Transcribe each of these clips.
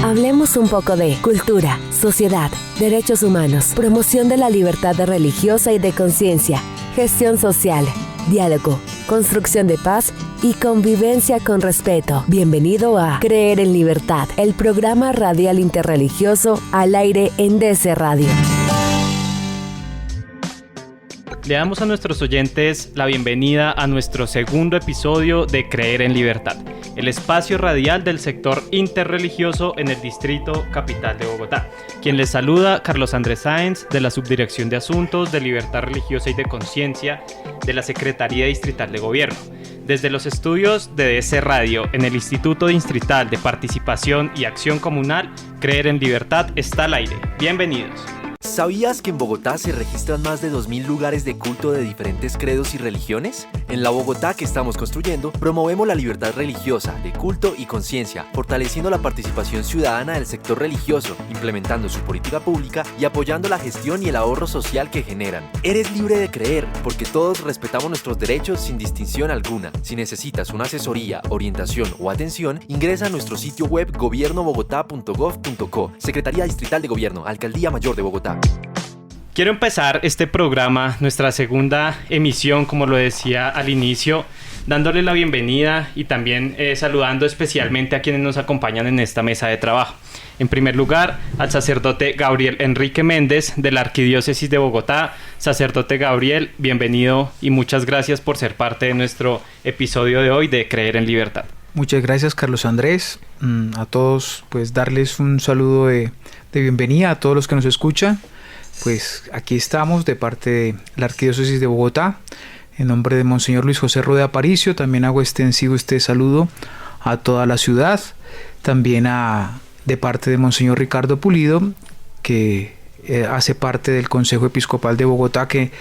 Hablemos un poco de cultura, sociedad, derechos humanos, promoción de la libertad religiosa y de conciencia, gestión social, diálogo, construcción de paz y convivencia con respeto. Bienvenido a Creer en Libertad, el programa radial interreligioso al aire en DC Radio. Le damos a nuestros oyentes la bienvenida a nuestro segundo episodio de Creer en Libertad, el espacio radial del sector interreligioso en el Distrito Capital de Bogotá. Quien les saluda, Carlos Andrés Sáenz, de la Subdirección de Asuntos de Libertad Religiosa y de Conciencia de la Secretaría Distrital de Gobierno. Desde los estudios de DC Radio, en el Instituto Distrital de Participación y Acción Comunal, Creer en Libertad está al aire. Bienvenidos. ¿Sabías que en Bogotá se registran más de 2.000 lugares de culto de diferentes credos y religiones? En la Bogotá que estamos construyendo, promovemos la libertad religiosa, de culto y conciencia, fortaleciendo la participación ciudadana del sector religioso, implementando su política pública y apoyando la gestión y el ahorro social que generan. Eres libre de creer, porque todos respetamos nuestros derechos sin distinción alguna. Si necesitas una asesoría, orientación o atención, ingresa a nuestro sitio web gobiernobogotá.gov.co. Secretaría Distrital de Gobierno, Alcaldía Mayor de Bogotá. Quiero empezar este programa, nuestra segunda emisión, como lo decía al inicio, dándole la bienvenida y también saludando especialmente a quienes nos acompañan en esta mesa de trabajo. En primer lugar, al sacerdote Gabriel Enrique Méndez de la Arquidiócesis de Bogotá. Sacerdote Gabriel, bienvenido y muchas gracias por ser parte de nuestro episodio de hoy de Creer en Libertad. Muchas gracias, Carlos Andrés. A todos, pues darles un saludo de bienvenida a todos los que nos escuchan. Pues aquí estamos de parte de la Arquidiócesis de Bogotá. En nombre de Monseñor Luis José Rueda Aparicio, también hago extensivo este saludo a toda la ciudad. También de parte de Monseñor Ricardo Pulido, que hace parte del Consejo Episcopal de Bogotá, que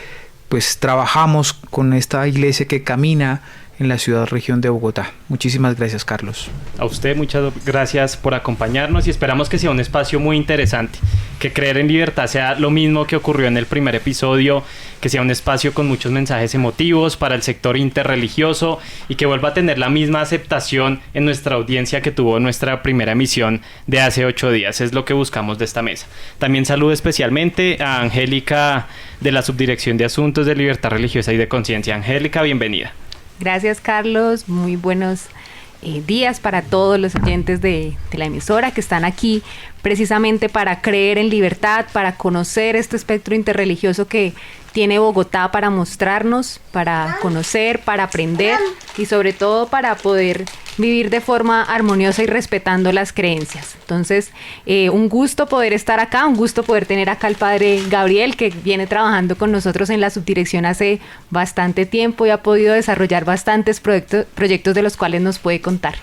pues trabajamos con esta iglesia que camina en la ciudad-región de Bogotá. Muchísimas gracias, Carlos. A usted muchas gracias por acompañarnos y esperamos que sea un espacio muy interesante, que Creer en Libertad sea lo mismo que ocurrió en el primer episodio, que sea un espacio con muchos mensajes emotivos para el sector interreligioso y que vuelva a tener la misma aceptación en nuestra audiencia que tuvo nuestra primera emisión de hace 8 días. Es lo que buscamos de esta mesa. También saludo especialmente a Angélica de la Subdirección de Asuntos de Libertad Religiosa y de Conciencia. Angélica, bienvenida. Gracias, Carlos. Muy buenos días para todos los oyentes de la emisora que están aquí precisamente para creer en libertad, para conocer este espectro interreligioso que tiene Bogotá para mostrarnos, para conocer, para aprender y sobre todo para poder vivir de forma armoniosa y respetando las creencias. Entonces, un gusto poder estar acá, un gusto poder tener acá al padre Gabriel, que viene trabajando con nosotros en la subdirección hace bastante tiempo y ha podido desarrollar bastantes proyectos de los cuales nos puede contar.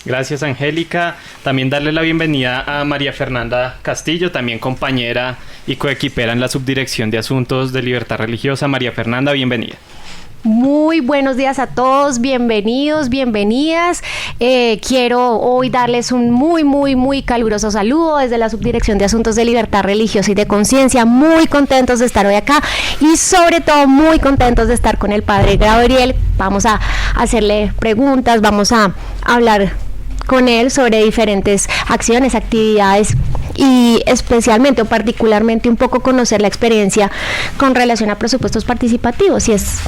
Gracias, Angélica. También darle la bienvenida a María Fernanda Castillo, también compañera y coequipera en la Subdirección de Asuntos de Libertad Religiosa. María Fernanda, bienvenida. Muy buenos días a todos, bienvenidos, bienvenidas. Quiero hoy darles un muy caluroso saludo desde la Subdirección de Asuntos de Libertad Religiosa y de Conciencia. Muy contentos de estar hoy acá y sobre todo muy contentos de estar con el padre Gabriel. Vamos a hacerle preguntas, vamos a hablar con él sobre diferentes acciones, actividades y especialmente o particularmente un poco conocer la experiencia con relación a presupuestos participativos, si es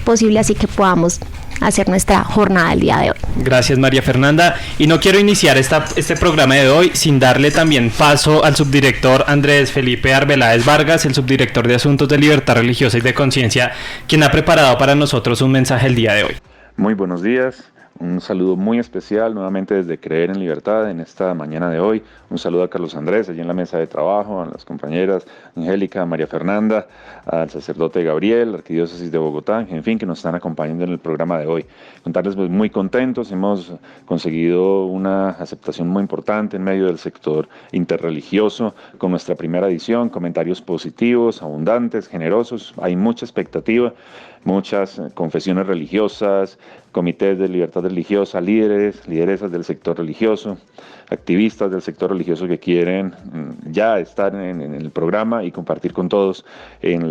posible, así que podamos hacer nuestra jornada el día de hoy. Gracias, María Fernanda. Y no quiero iniciar este programa de hoy sin darle también paso al subdirector Andrés Felipe Arbeláez Vargas, el subdirector de Asuntos de Libertad Religiosa y de Conciencia, quien ha preparado para nosotros un mensaje el día de hoy. Muy buenos días. Un saludo muy especial nuevamente desde Creer en Libertad en esta mañana de hoy. Un saludo a Carlos Andrés allí en la mesa de trabajo, a las compañeras Angélica, María Fernanda, al sacerdote Gabriel, la Arquidiócesis de Bogotá, en fin, que nos están acompañando en el programa de hoy. Contarles pues, muy contentos, hemos conseguido una aceptación muy importante en medio del sector interreligioso con nuestra primera edición, comentarios positivos, abundantes, generosos, hay mucha expectativa. muchas confesiones religiosas, comités de libertad religiosa, lideresas del sector religioso, activistas del sector religioso que quieren ya estar en el programa y compartir con todos en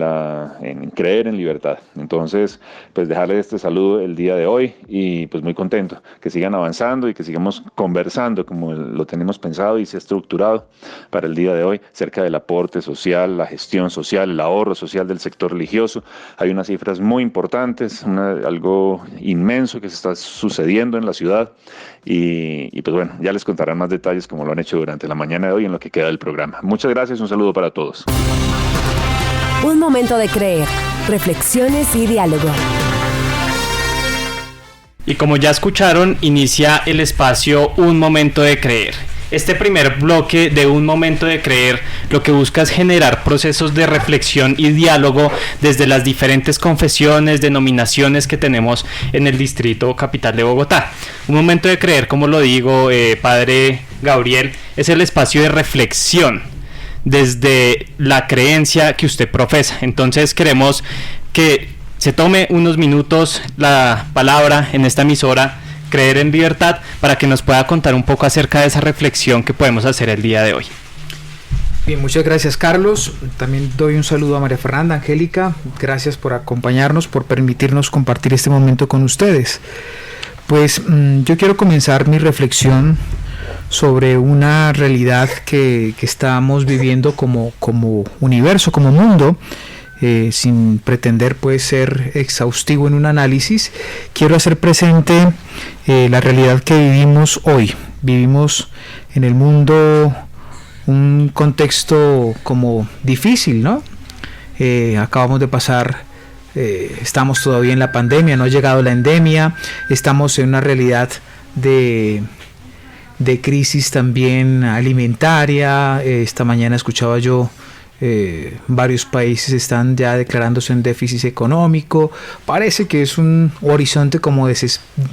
creer en libertad. Entonces, pues dejarles este saludo el día de hoy y pues muy contento que sigan avanzando y que sigamos conversando como lo tenemos pensado y se ha estructurado para el día de hoy acerca del aporte social, la gestión social, el ahorro social del sector religioso. Hay unas cifras muy importantes, algo inmenso que se está sucediendo en la ciudad y pues bueno, ya les contarán más detalles como lo han hecho durante la mañana de hoy en lo que queda del programa. Muchas gracias, un saludo para todos. Un momento de creer, reflexiones y diálogo. Y como ya escucharon, inicia el espacio Un Momento de Creer. Este primer bloque de Un Momento de Creer lo que busca es generar procesos de reflexión y diálogo desde las diferentes confesiones, denominaciones que tenemos en el Distrito Capital de Bogotá. Un Momento de Creer, como lo digo, Padre Gabriel, es el espacio de reflexión desde la creencia que usted profesa. Entonces queremos que se tome unos minutos la palabra en esta emisora Creer en Libertad para que nos pueda contar un poco acerca de esa reflexión que podemos hacer el día de hoy. Bien, muchas gracias, Carlos. También doy un saludo a María Fernanda, Angélica. Gracias por acompañarnos, por permitirnos compartir este momento con ustedes. Pues yo quiero comenzar mi reflexión sobre una realidad que estamos viviendo como universo, como mundo. Sin pretender pues ser exhaustivo en un análisis, quiero hacer presente la realidad que vivimos hoy. Vivimos en el mundo un contexto como difícil, ¿no? Acabamos de pasar, estamos todavía en la pandemia, no ha llegado la endemia, estamos en una realidad de crisis también alimentaria. Esta mañana escuchaba yo varios países están ya declarándose en déficit económico. Parece que es un horizonte como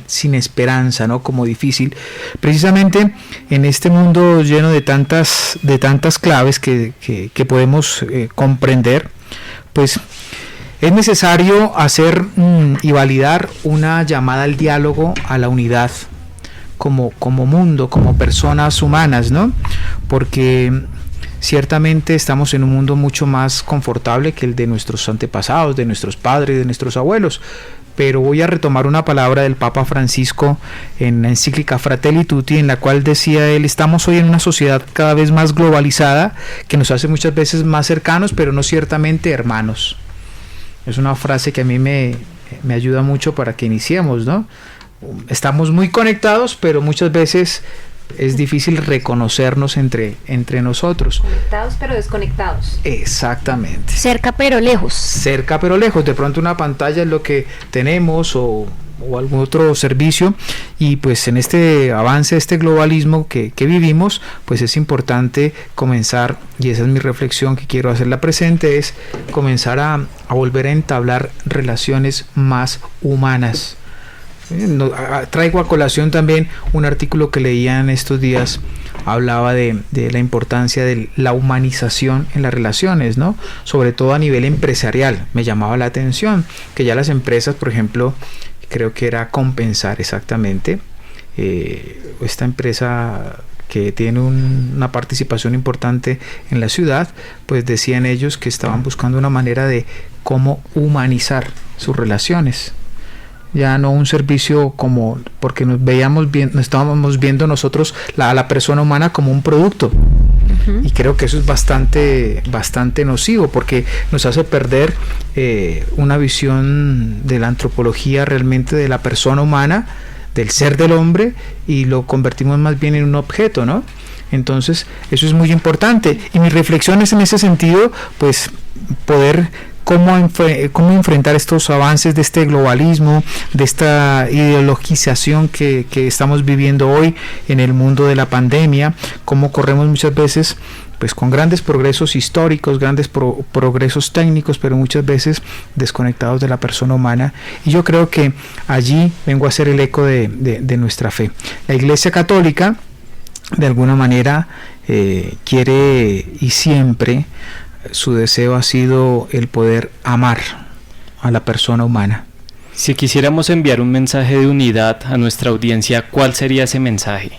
sin esperanza, ¿no? Como difícil. Precisamente en este mundo lleno de tantas claves que podemos comprender, pues es necesario hacer y validar una llamada al diálogo, a la unidad como mundo, como personas humanas, ¿no? Porque ciertamente estamos en un mundo mucho más confortable que el de nuestros antepasados, de nuestros padres, de nuestros abuelos. Pero voy a retomar una palabra del Papa Francisco en la encíclica Fratelli Tutti, en la cual decía él: estamos hoy en una sociedad cada vez más globalizada, que nos hace muchas veces más cercanos, pero no ciertamente hermanos. Es una frase que a mí me ayuda mucho para que iniciemos, ¿no? Estamos muy conectados, pero muchas veces es difícil reconocernos entre nosotros. Conectados pero desconectados. Exactamente. Cerca pero lejos. Cerca pero lejos. De pronto una pantalla es lo que tenemos o algún otro servicio, y pues en este avance, este globalismo que vivimos, pues es importante comenzar, y esa es mi reflexión que quiero hacerla presente, es comenzar a volver a entablar relaciones más humanas. Traigo a colación también un artículo que leía en estos días, hablaba de la importancia de la humanización en las relaciones, ¿no? Sobre todo a nivel empresarial. Me llamaba la atención que ya las empresas, por ejemplo, creo que era Compensar exactamente, esta empresa que tiene una participación importante en la ciudad, pues decían ellos que estaban buscando una manera de cómo humanizar sus relaciones. Ya no un servicio como, porque nos estábamos viendo nosotros a la persona humana como un producto. Uh-huh. Y creo que eso es bastante nocivo, porque nos hace perder una visión de la antropología realmente de la persona humana, del ser del hombre, y lo convertimos más bien en un objeto, ¿no? Entonces eso es muy importante, y mi reflexión es en ese sentido, pues poder cómo enfrentar estos avances de este globalismo, de esta ideologización que estamos viviendo hoy en el mundo de la pandemia, cómo corremos muchas veces pues con grandes progresos históricos, grandes progresos técnicos, pero muchas veces desconectados de la persona humana. Y yo creo que allí vengo a hacer el eco de nuestra fe. La Iglesia Católica, de alguna manera, quiere, y siempre su deseo ha sido el poder amar a la persona humana. Si quisiéramos enviar un mensaje de unidad a nuestra audiencia, ¿cuál sería ese mensaje?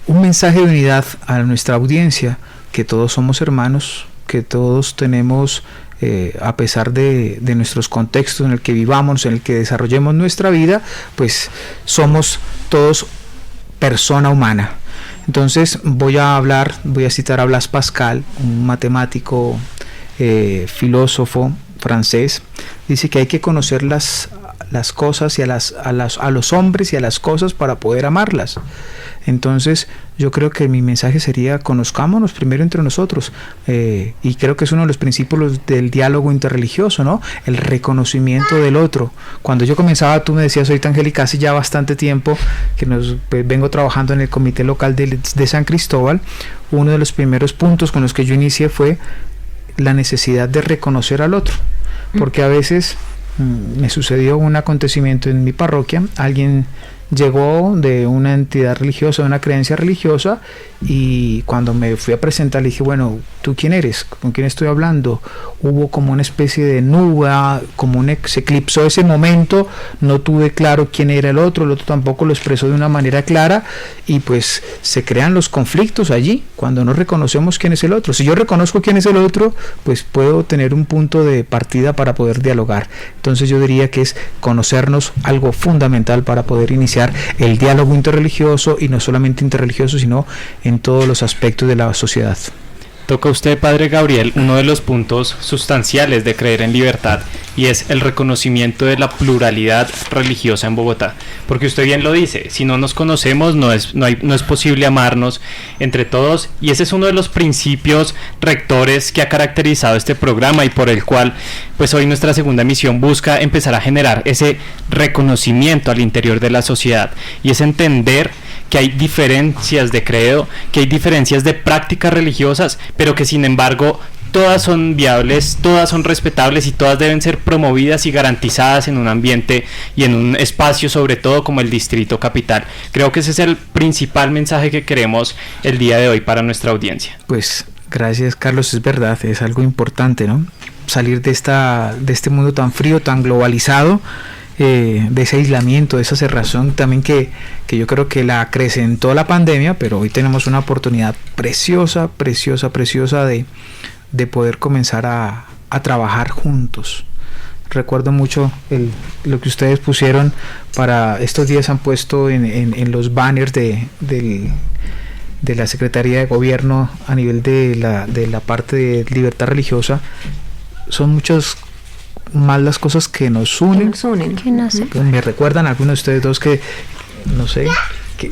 Un mensaje de unidad a nuestra audiencia, que todos somos hermanos, que todos tenemos, a pesar de nuestros contextos en el que vivamos, en el que desarrollemos nuestra vida, pues somos todos persona humana. Entonces voy a citar a Blaise Pascal, un matemático, filósofo francés. Dice que hay que conocer las cosas y a los hombres y a las cosas para poder amarlas. Entonces yo creo que mi mensaje sería: conozcámonos primero entre nosotros, y creo que es uno de los principios del diálogo interreligioso, ¿no? El reconocimiento del otro. Cuando yo comenzaba, tú me decías ahorita, Angélica, hace ya bastante tiempo que pues, vengo trabajando en el comité local de San Cristóbal. Uno de los primeros puntos con los que yo inicié fue la necesidad de reconocer al otro, porque a veces me sucedió un acontecimiento en mi parroquia. Alguien llegó de una entidad religiosa, de una creencia religiosa, y cuando me fui a presentar le dije: bueno, ¿tú quién eres? ¿Con quién estoy hablando? Hubo como una especie de nube, se eclipsó ese momento, no tuve claro quién era el otro tampoco lo expresó de una manera clara, y pues se crean los conflictos allí cuando no reconocemos quién es el otro. Si yo reconozco quién es el otro, pues puedo tener un punto de partida para poder dialogar. Entonces yo diría que es conocernos, algo fundamental para poder iniciar el diálogo interreligioso, y no solamente interreligioso, sino en todos los aspectos de la sociedad. Toca usted, Padre Gabriel, uno de los puntos sustanciales de creer en libertad, y es el reconocimiento de la pluralidad religiosa en Bogotá. Porque usted bien lo dice, si no nos conocemos no es posible amarnos entre todos, y ese es uno de los principios rectores que ha caracterizado este programa, y por el cual pues hoy nuestra segunda misión busca empezar a generar ese reconocimiento al interior de la sociedad, y es entender que hay diferencias de credo, que hay diferencias de prácticas religiosas, pero que sin embargo todas son viables, todas son respetables, y todas deben ser promovidas y garantizadas en un ambiente y en un espacio, sobre todo como el Distrito Capital. Creo que ese es el principal mensaje que queremos el día de hoy para nuestra audiencia. Pues gracias, Carlos, es verdad, es algo importante, ¿no? Salir de este mundo tan frío, tan globalizado, de ese aislamiento, de esa cerrazón también que yo creo que la acrecentó la pandemia, pero hoy tenemos una oportunidad preciosa de poder comenzar a trabajar juntos. Recuerdo mucho lo que ustedes pusieron para estos días, han puesto en los banners de la Secretaría de Gobierno a nivel de la parte de libertad religiosa. Son muchas más las cosas que nos unen. Que nos Me recuerdan algunos de ustedes dos que, no sé, que...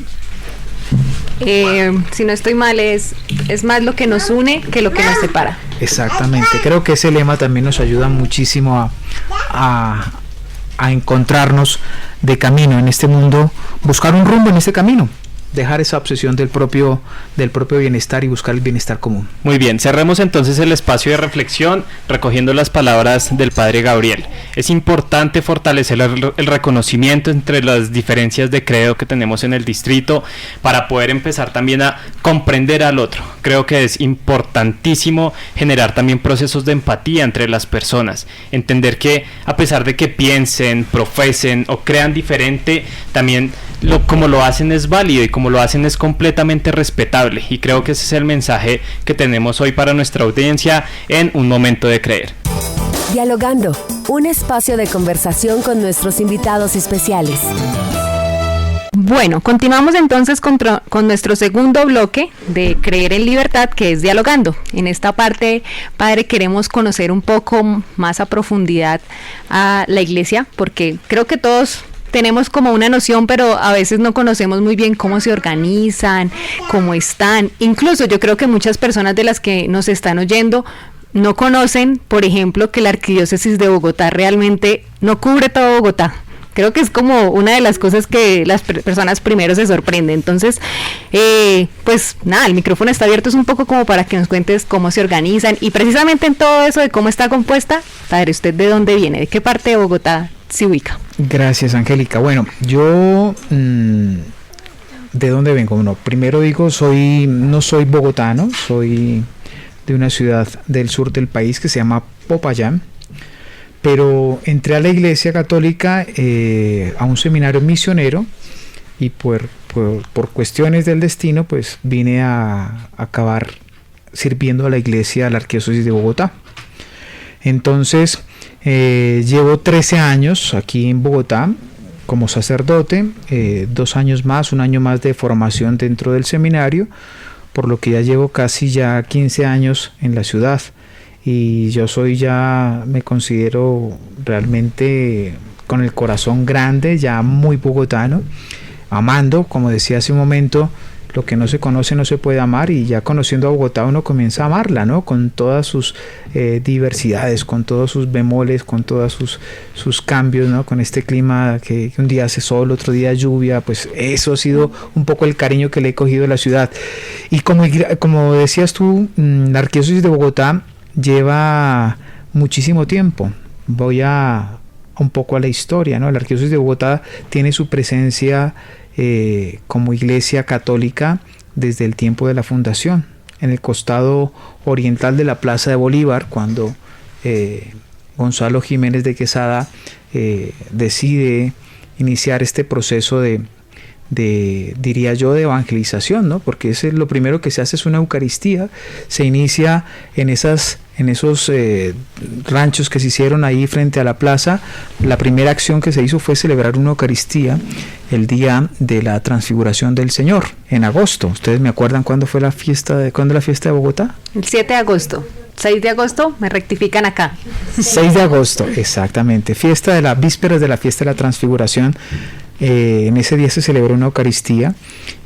si no estoy mal, es más lo que nos une que lo que nos separa. Exactamente, creo que ese lema también nos ayuda muchísimo a encontrarnos de camino en este mundo, buscar un rumbo en este camino, dejar esa obsesión del propio bienestar y buscar el bienestar común. Muy bien, cerremos entonces el espacio de reflexión recogiendo las palabras del Padre Gabriel. Es importante fortalecer el reconocimiento entre las diferencias de credo que tenemos en el distrito para poder empezar también a comprender al otro. Creo que es importantísimo generar también procesos de empatía entre las personas, entender que a pesar de que piensen, profesen o crean diferente, también como lo hacen es válido, y como lo hacen es completamente respetable, y creo que ese es el mensaje que tenemos hoy para nuestra audiencia en Un Momento de Creer. Dialogando, un espacio de conversación con nuestros invitados especiales. Bueno, continuamos entonces con nuestro segundo bloque de Creer en Libertad, que es Dialogando. En esta parte, Padre, queremos conocer un poco más a profundidad a la Iglesia, porque creo que todos tenemos como una noción, pero a veces no conocemos muy bien cómo se organizan, cómo están. Incluso yo creo que muchas personas de las que nos están oyendo no conocen, por ejemplo, que la Arquidiócesis de Bogotá realmente no cubre todo Bogotá. Creo que es como una de las cosas que las personas primero se sorprenden. Entonces, pues nada, el micrófono está abierto, es un poco como para que nos cuentes cómo se organizan, y precisamente en todo eso de cómo está compuesta, Padre, ¿usted de dónde viene? ¿De qué parte de Bogotá se ubica? Gracias, Angélica. Bueno, yo ¿de dónde vengo? Bueno, primero digo, no soy bogotano, soy de una ciudad del sur del país que se llama Popayán, pero entré a la Iglesia Católica a un seminario misionero y por cuestiones del destino pues vine a acabar sirviendo a la iglesia de la Arquidiócesis de Bogotá. Entonces llevo 13 años aquí en Bogotá como sacerdote, 2 años más, 1 año más de formación dentro del seminario, por lo que ya llevo casi ya 15 años en la ciudad y yo me considero realmente con el corazón grande, ya muy bogotano, amando, como decía hace un momento, lo que no se conoce no se puede amar, y ya conociendo a Bogotá uno comienza a amarla, ¿no? Con todas sus diversidades, con todos sus bemoles, con todos sus cambios, ¿no? Con este clima que un día hace sol, otro día lluvia, pues eso ha sido un poco el cariño que le he cogido a la ciudad. Y como decías tú, la Arquidiócesis de Bogotá lleva muchísimo tiempo. Voy un poco a la historia, ¿no? La Arquidiócesis de Bogotá tiene su presencia como iglesia católica desde el tiempo de la fundación, en el costado oriental de la Plaza de Bolívar, cuando Gonzalo Jiménez de Quesada decide iniciar este proceso diría yo, de evangelización, ¿no? Porque lo primero que se hace es una Eucaristía, se inicia en esos ranchos que se hicieron ahí frente a la plaza. La primera acción que se hizo fue celebrar una Eucaristía el día de la Transfiguración del Señor, en agosto. ¿Ustedes me acuerdan cuándo fue la fiesta de Bogotá? El 7 de agosto. 6 de agosto, me rectifican acá. 6 de agosto, exactamente. Vísperas de la fiesta de la Transfiguración. En ese día se celebró una Eucaristía,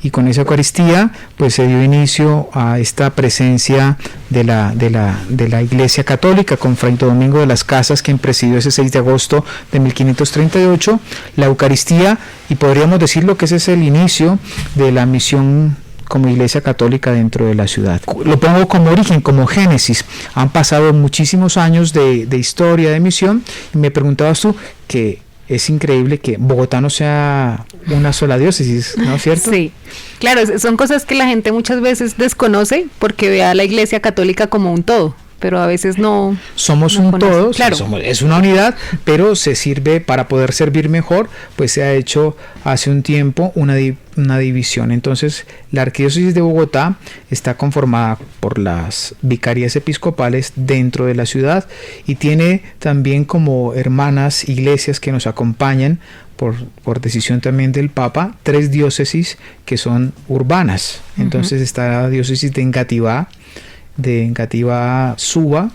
y con esa Eucaristía pues se dio inicio a esta presencia de la Iglesia Católica con Fray Domingo de las Casas, quien presidió ese 6 de agosto de 1538 la Eucaristía, y podríamos decirlo que ese es el inicio de la misión como Iglesia Católica dentro de la ciudad. Lo pongo como origen, como génesis. Han pasado muchísimos años de historia, de misión, y me preguntabas tú que es increíble que Bogotá no sea una sola diócesis, ¿no es cierto? Sí, claro, son cosas que la gente muchas veces desconoce porque ve a la Iglesia Católica como un todo, pero a veces no. Somos un todo, claro. Es una unidad, pero se sirve para poder servir mejor, pues se ha hecho hace un tiempo una división. Entonces, la Arquidiócesis de Bogotá está conformada por las vicarías episcopales dentro de la ciudad y tiene también como hermanas iglesias que nos acompañan por decisión también del Papa, 3 diócesis que son urbanas. Entonces está la diócesis de Engativá Suba,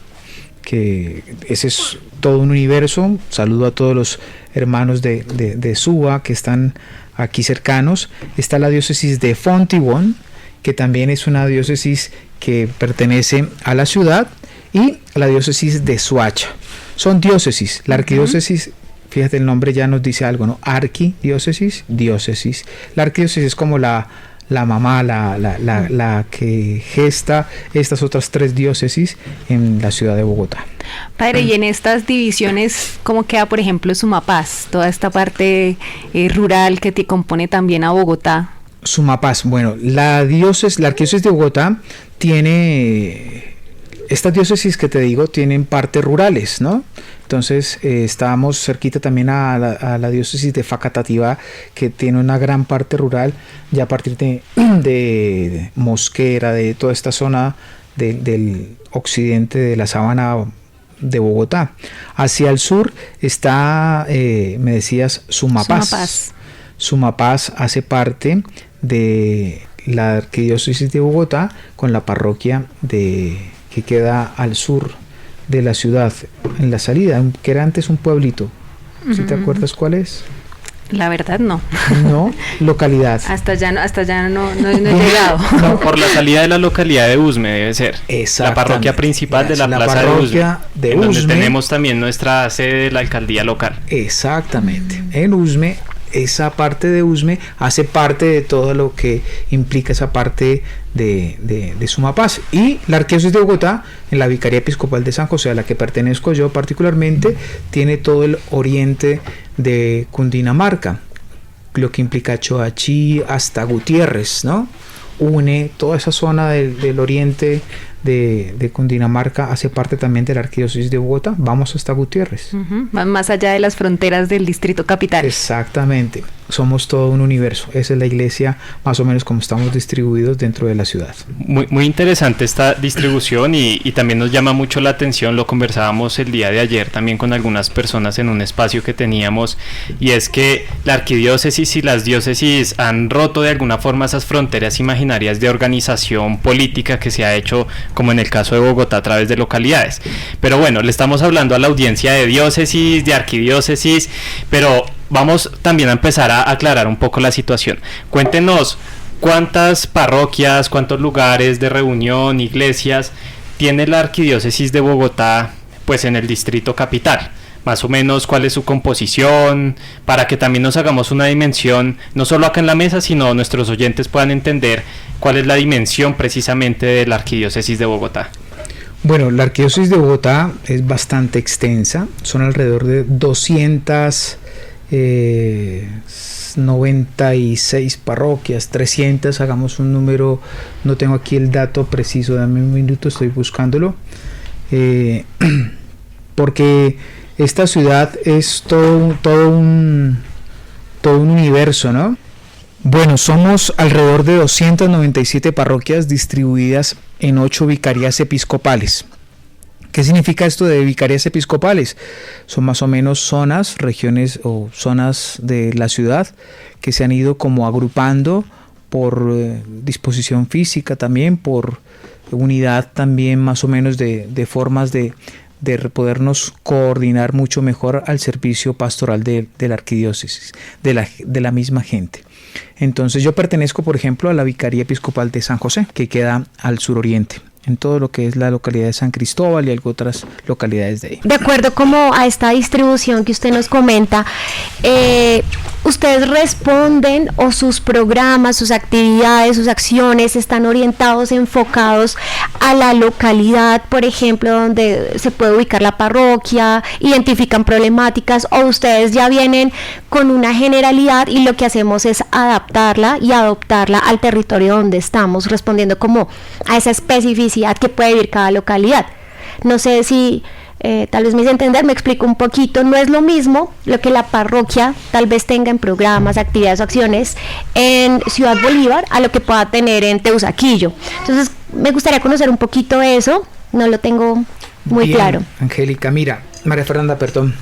que ese es todo un universo. Saludo a todos los hermanos de Suba que están aquí cercanos. Está la diócesis de Fontibón, que también es una diócesis que pertenece a la ciudad, y la diócesis de Soacha. Son diócesis. La arquidiócesis, fíjate, el nombre ya nos dice algo, ¿no? Arquidiócesis, diócesis. La arquidiócesis es como la mamá, la que gesta estas otras 3 diócesis en la ciudad de Bogotá. Padre, y en estas divisiones, ¿cómo queda, por ejemplo, Sumapaz? Toda esta parte rural que te compone también a Bogotá. Sumapaz, bueno, la arquidiócesis de Bogotá tiene, estas diócesis que te digo, tienen partes rurales, ¿no? Entonces estábamos cerquita también a la diócesis de Facatativá, que tiene una gran parte rural, ya a partir de Mosquera, de toda esta zona del occidente de la sabana de Bogotá. Hacia el sur está, me decías, Sumapaz. Sumapaz hace parte de la arquidiócesis de Bogotá, con la parroquia que queda al sur de la ciudad, en la salida, que era antes un pueblito. ¿Sí te acuerdas cuál es? La verdad no. No, localidad. Hasta ya no he llegado. No, por la salida de la localidad de Usme debe ser. La parroquia principal de la plaza de Usme, en donde tenemos también nuestra sede de la alcaldía local. Exactamente. En Usme, esa parte de Usme hace parte de todo lo que implica esa parte de Sumapaz. Y la arquidiócesis de Bogotá, en la Vicaría Episcopal de San José, a la que pertenezco yo particularmente, tiene todo el oriente de Cundinamarca, lo que implica Choachí hasta Gutiérrez, ¿no? une toda esa zona del oriente de Cundinamarca, hace parte también de la Arquidiócesis de Bogotá. Vamos hasta Gutiérrez. Más allá de las fronteras del distrito capital. Exactamente, somos todo un universo. Esa es la iglesia, más o menos como estamos distribuidos dentro de la ciudad. Muy interesante esta distribución y también nos llama mucho la atención, lo conversábamos el día de ayer también con algunas personas en un espacio que teníamos, y es que la arquidiócesis y las diócesis han roto de alguna forma esas fronteras imaginarias de organización política que se ha hecho, como en el caso de Bogotá, a través de localidades. Pero bueno, le estamos hablando a la audiencia de diócesis, de arquidiócesis, pero vamos también a empezar a aclarar un poco la situación. Cuéntenos cuántas parroquias, cuántos lugares de reunión, iglesias tiene la Arquidiócesis de Bogotá, pues en el distrito capital. Más o menos cuál es su composición, para que también nos hagamos una dimensión, no solo acá en la mesa, sino nuestros oyentes puedan entender cuál es la dimensión precisamente de la Arquidiócesis de Bogotá. Bueno, la Arquidiócesis de Bogotá es bastante extensa, son alrededor de 296 parroquias, 300, hagamos un número, no tengo aquí el dato preciso, dame un minuto, estoy buscándolo, porque esta ciudad es todo un universo, ¿no? Bueno, somos alrededor de 297 parroquias distribuidas en 8 vicarías episcopales. ¿Qué significa esto de vicarías episcopales? Son más o menos zonas, regiones o zonas de la ciudad que se han ido como agrupando por disposición física también, por unidad también más o menos de formas de podernos coordinar mucho mejor al servicio pastoral de la arquidiócesis, de la misma gente. Entonces yo pertenezco, por ejemplo, a la Vicaría Episcopal de San José, que queda al suroriente, en todo lo que es la localidad de San Cristóbal y algunas otras localidades de ahí. De acuerdo como a esta distribución que usted nos comenta, ¿ustedes responden o sus programas, sus actividades, sus acciones están orientados, enfocados a la localidad, por ejemplo, donde se puede ubicar la parroquia, identifican problemáticas, o ustedes ya vienen con una generalidad y lo que hacemos es adaptarla y adoptarla al territorio donde estamos, respondiendo como a esa especificidad que puede vivir cada localidad? No sé si tal vez me hice entender, me explico un poquito. No es lo mismo lo que la parroquia tal vez tenga en programas, actividades o acciones en Ciudad Bolívar a lo que pueda tener en Teusaquillo. Entonces me gustaría conocer un poquito eso, no lo tengo muy bien, claro. Angélica, mira, María Fernanda, perdón.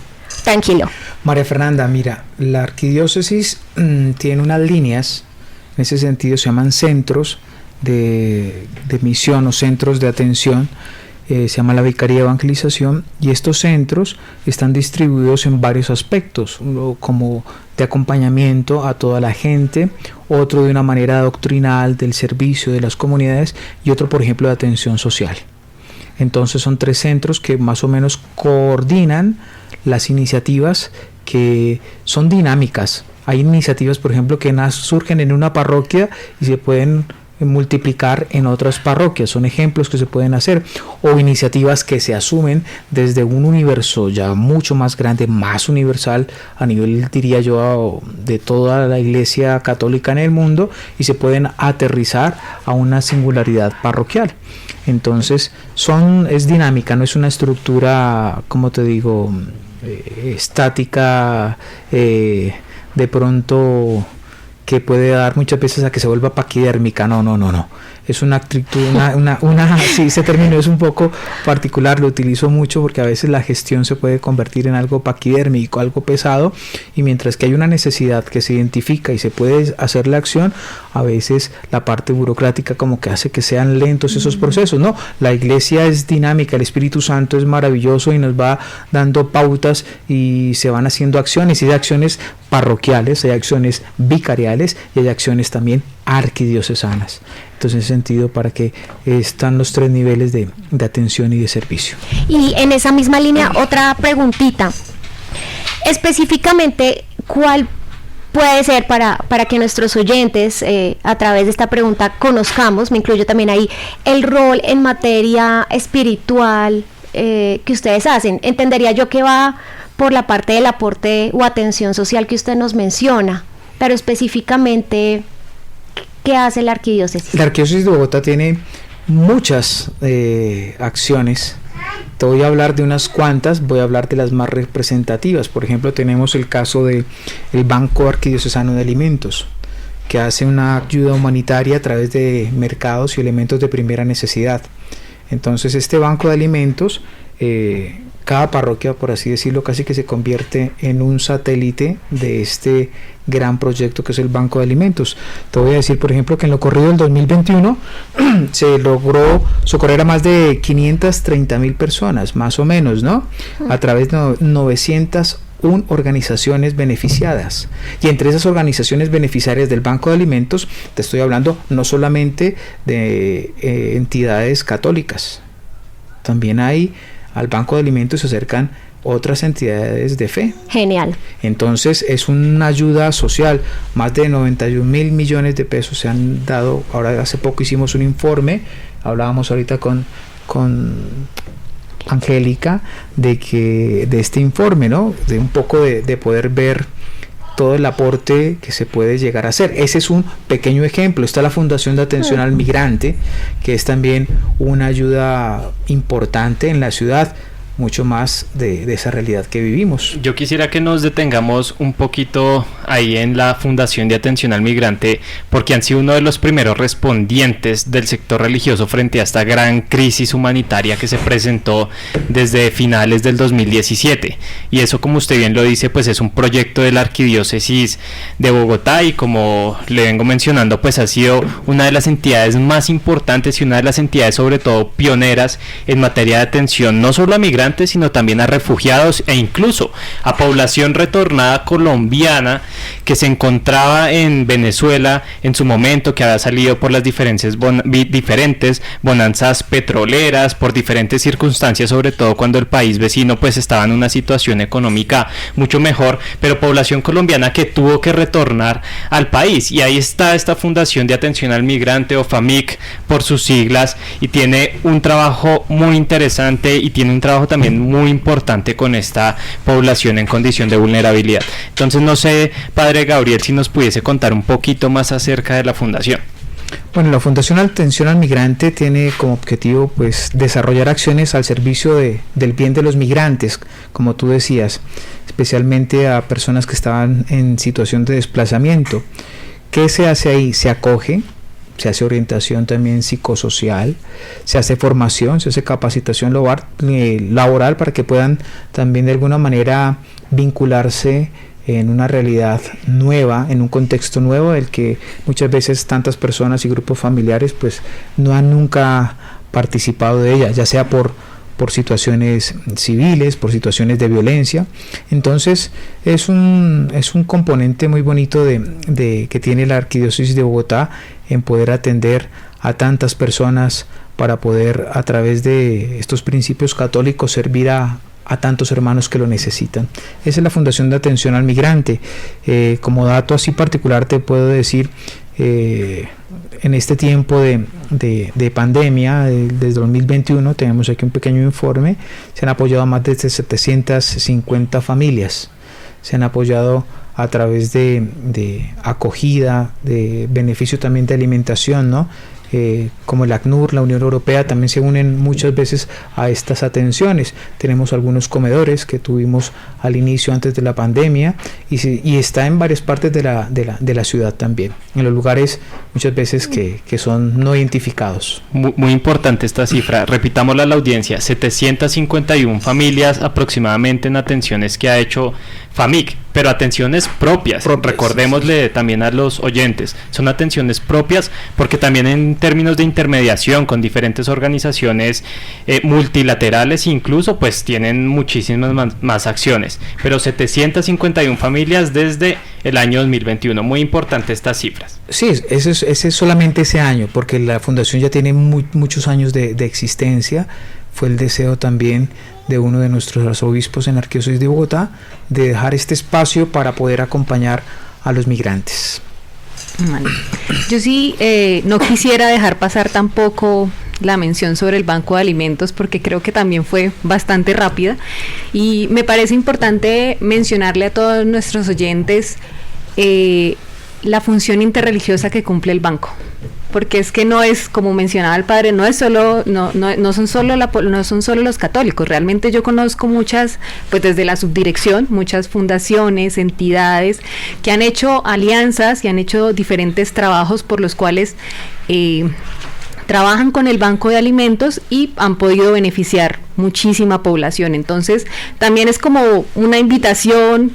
Tranquilo. María Fernanda, mira, la arquidiócesis tiene unas líneas, en ese sentido se llaman centros de misión o centros de atención, se llama la Vicaría de Evangelización, y estos centros están distribuidos en varios aspectos, uno como de acompañamiento a toda la gente, otro de una manera doctrinal del servicio de las comunidades y otro, por ejemplo, de atención social. Entonces son 3 centros que más o menos coordinan las iniciativas que son dinámicas. Hay iniciativas, por ejemplo, que surgen en una parroquia y se pueden multiplicar en otras parroquias, son ejemplos que se pueden hacer, o iniciativas que se asumen desde un universo ya mucho más grande, más universal a nivel, diría yo, de toda la iglesia católica en el mundo, y se pueden aterrizar a una singularidad parroquial. Entonces es dinámica, no es una estructura, como te digo, estática, de pronto que puede dar muchas veces a que se vuelva paquidérmica. No. Es una actitud, sí, ese término es un poco particular, lo utilizo mucho porque a veces la gestión se puede convertir en algo paquidérmico, algo pesado, y mientras que hay una necesidad que se identifica y se puede hacer la acción, a veces la parte burocrática como que hace que sean lentos esos procesos. No, la iglesia es dinámica, el Espíritu Santo es maravilloso y nos va dando pautas y se van haciendo acciones, y hay acciones parroquiales, hay acciones vicariales y hay acciones también arquidiocesanas. Entonces, en ese sentido, para que están los 3 niveles de atención y de servicio. Y en esa misma línea, otra preguntita. Específicamente, ¿cuál puede ser para que nuestros oyentes, a través de esta pregunta, conozcamos, me incluyo también ahí, el rol en materia espiritual que ustedes hacen? Entendería yo que va por la parte del aporte o atención social que usted nos menciona, pero específicamente, ¿Qué hace la Arquidiócesis? La Arquidiócesis de Bogotá tiene muchas acciones. Te voy a hablar de unas cuantas, voy a hablar de las más representativas. Por ejemplo, tenemos el caso del Banco Arquidiocesano de Alimentos, que hace una ayuda humanitaria a través de mercados y elementos de primera necesidad. Entonces, este banco de alimentos, cada parroquia, por así decirlo, casi que se convierte en un satélite de este gran proyecto que es el Banco de Alimentos. Te voy a decir, por ejemplo, que en lo corrido del 2021 se logró socorrer a más de 530,000 personas, más o menos, ¿no? A través de 901 organizaciones beneficiadas. Y entre esas organizaciones beneficiarias del Banco de Alimentos, te estoy hablando no solamente de entidades católicas, también hay al Banco de Alimentos se acercan otras entidades de fe. Genial. Entonces es una ayuda social. Más de 91,000 millones de pesos se han dado. Ahora hace poco hicimos un informe, hablábamos ahorita con Angélica de este informe, ¿no? De un poco de poder ver todo el aporte que se puede llegar a hacer. Ese es un pequeño ejemplo. Está la Fundación de Atención al Migrante, que es también una ayuda importante en la ciudad, mucho más de esa realidad que vivimos. Yo quisiera que nos detengamos un poquito ahí en la Fundación de Atención al Migrante, porque han sido uno de los primeros respondientes del sector religioso frente a esta gran crisis humanitaria que se presentó desde finales del 2017. Y eso, como usted bien lo dice, pues es un proyecto de la Arquidiócesis de Bogotá, y como le vengo mencionando, pues ha sido una de las entidades más importantes y una de las entidades sobre todo pioneras en materia de atención, no solo a migrantes, sino también a refugiados e incluso a población retornada colombiana que se encontraba en Venezuela en su momento, que había salido por las diferentes bonanzas petroleras, por diferentes circunstancias, sobre todo cuando el país vecino pues estaba en una situación económica mucho mejor, pero población colombiana que tuvo que retornar al país. Y ahí está esta Fundación de Atención al Migrante, o FAMIC por sus siglas, y tiene un trabajo muy interesante y tiene un trabajo también muy importante con esta población en condición de vulnerabilidad. Entonces, no sé, Padre Gabriel, si nos pudiese contar un poquito más acerca de la fundación. Bueno, la Fundación Atención al Migrante tiene como objetivo pues desarrollar acciones al servicio del bien de los migrantes, como tú decías, especialmente a personas que estaban en situación de desplazamiento. ¿Qué se hace ahí? Se acoge, se hace orientación también psicosocial, se hace formación, se hace capacitación laboral para que puedan también de alguna manera vincularse en una realidad nueva, en un contexto nuevo del que muchas veces tantas personas y grupos familiares pues no han nunca participado de ella, ya sea por situaciones civiles, por situaciones de violencia. Entonces es un componente muy bonito que tiene la Arquidiócesis de Bogotá en poder atender a tantas personas para poder, a través de estos principios católicos, servir a tantos hermanos que lo necesitan. Esa es la Fundación de Atención al Migrante. Como dato así particular te puedo decir, en este tiempo de pandemia, desde 2021, tenemos aquí un pequeño informe, se han apoyado a más de 750 familias, se han apoyado a través de acogida, de beneficio también de alimentación, ¿no? Como el ACNUR, la Unión Europea, también se unen muchas veces a estas atenciones. Tenemos algunos comedores que tuvimos al inicio, antes de la pandemia, y está en varias partes de la ciudad también, en los lugares muchas veces que son no identificados. Muy importante esta cifra, repitámosla a la audiencia: 751 familias aproximadamente en atenciones que ha hecho FAMIC, pero atenciones propias. Recordémosle también a los oyentes, son atenciones propias, porque también en términos de intermediación con diferentes organizaciones multilaterales incluso, pues tienen muchísimas más acciones, pero 751 familias desde el año 2021, muy importante estas cifras. Sí, ese es solamente ese año, porque la fundación ya tiene muchos años de existencia. Fue el deseo también de uno de nuestros arzobispos en la Arquidiócesis de Bogotá de dejar este espacio para poder acompañar a los migrantes. Vale. Yo sí no quisiera dejar pasar tampoco la mención sobre el Banco de Alimentos, porque creo que también fue bastante rápida, y me parece importante mencionarle a todos nuestros oyentes la función interreligiosa que cumple el banco. Porque es que no es, como mencionaba el padre, no son solo los católicos. Realmente yo conozco muchas, pues desde la subdirección, muchas fundaciones, entidades que han hecho alianzas y han hecho diferentes trabajos por los cuales trabajan con el Banco de Alimentos y han podido beneficiar muchísima población. Entonces también es como una invitación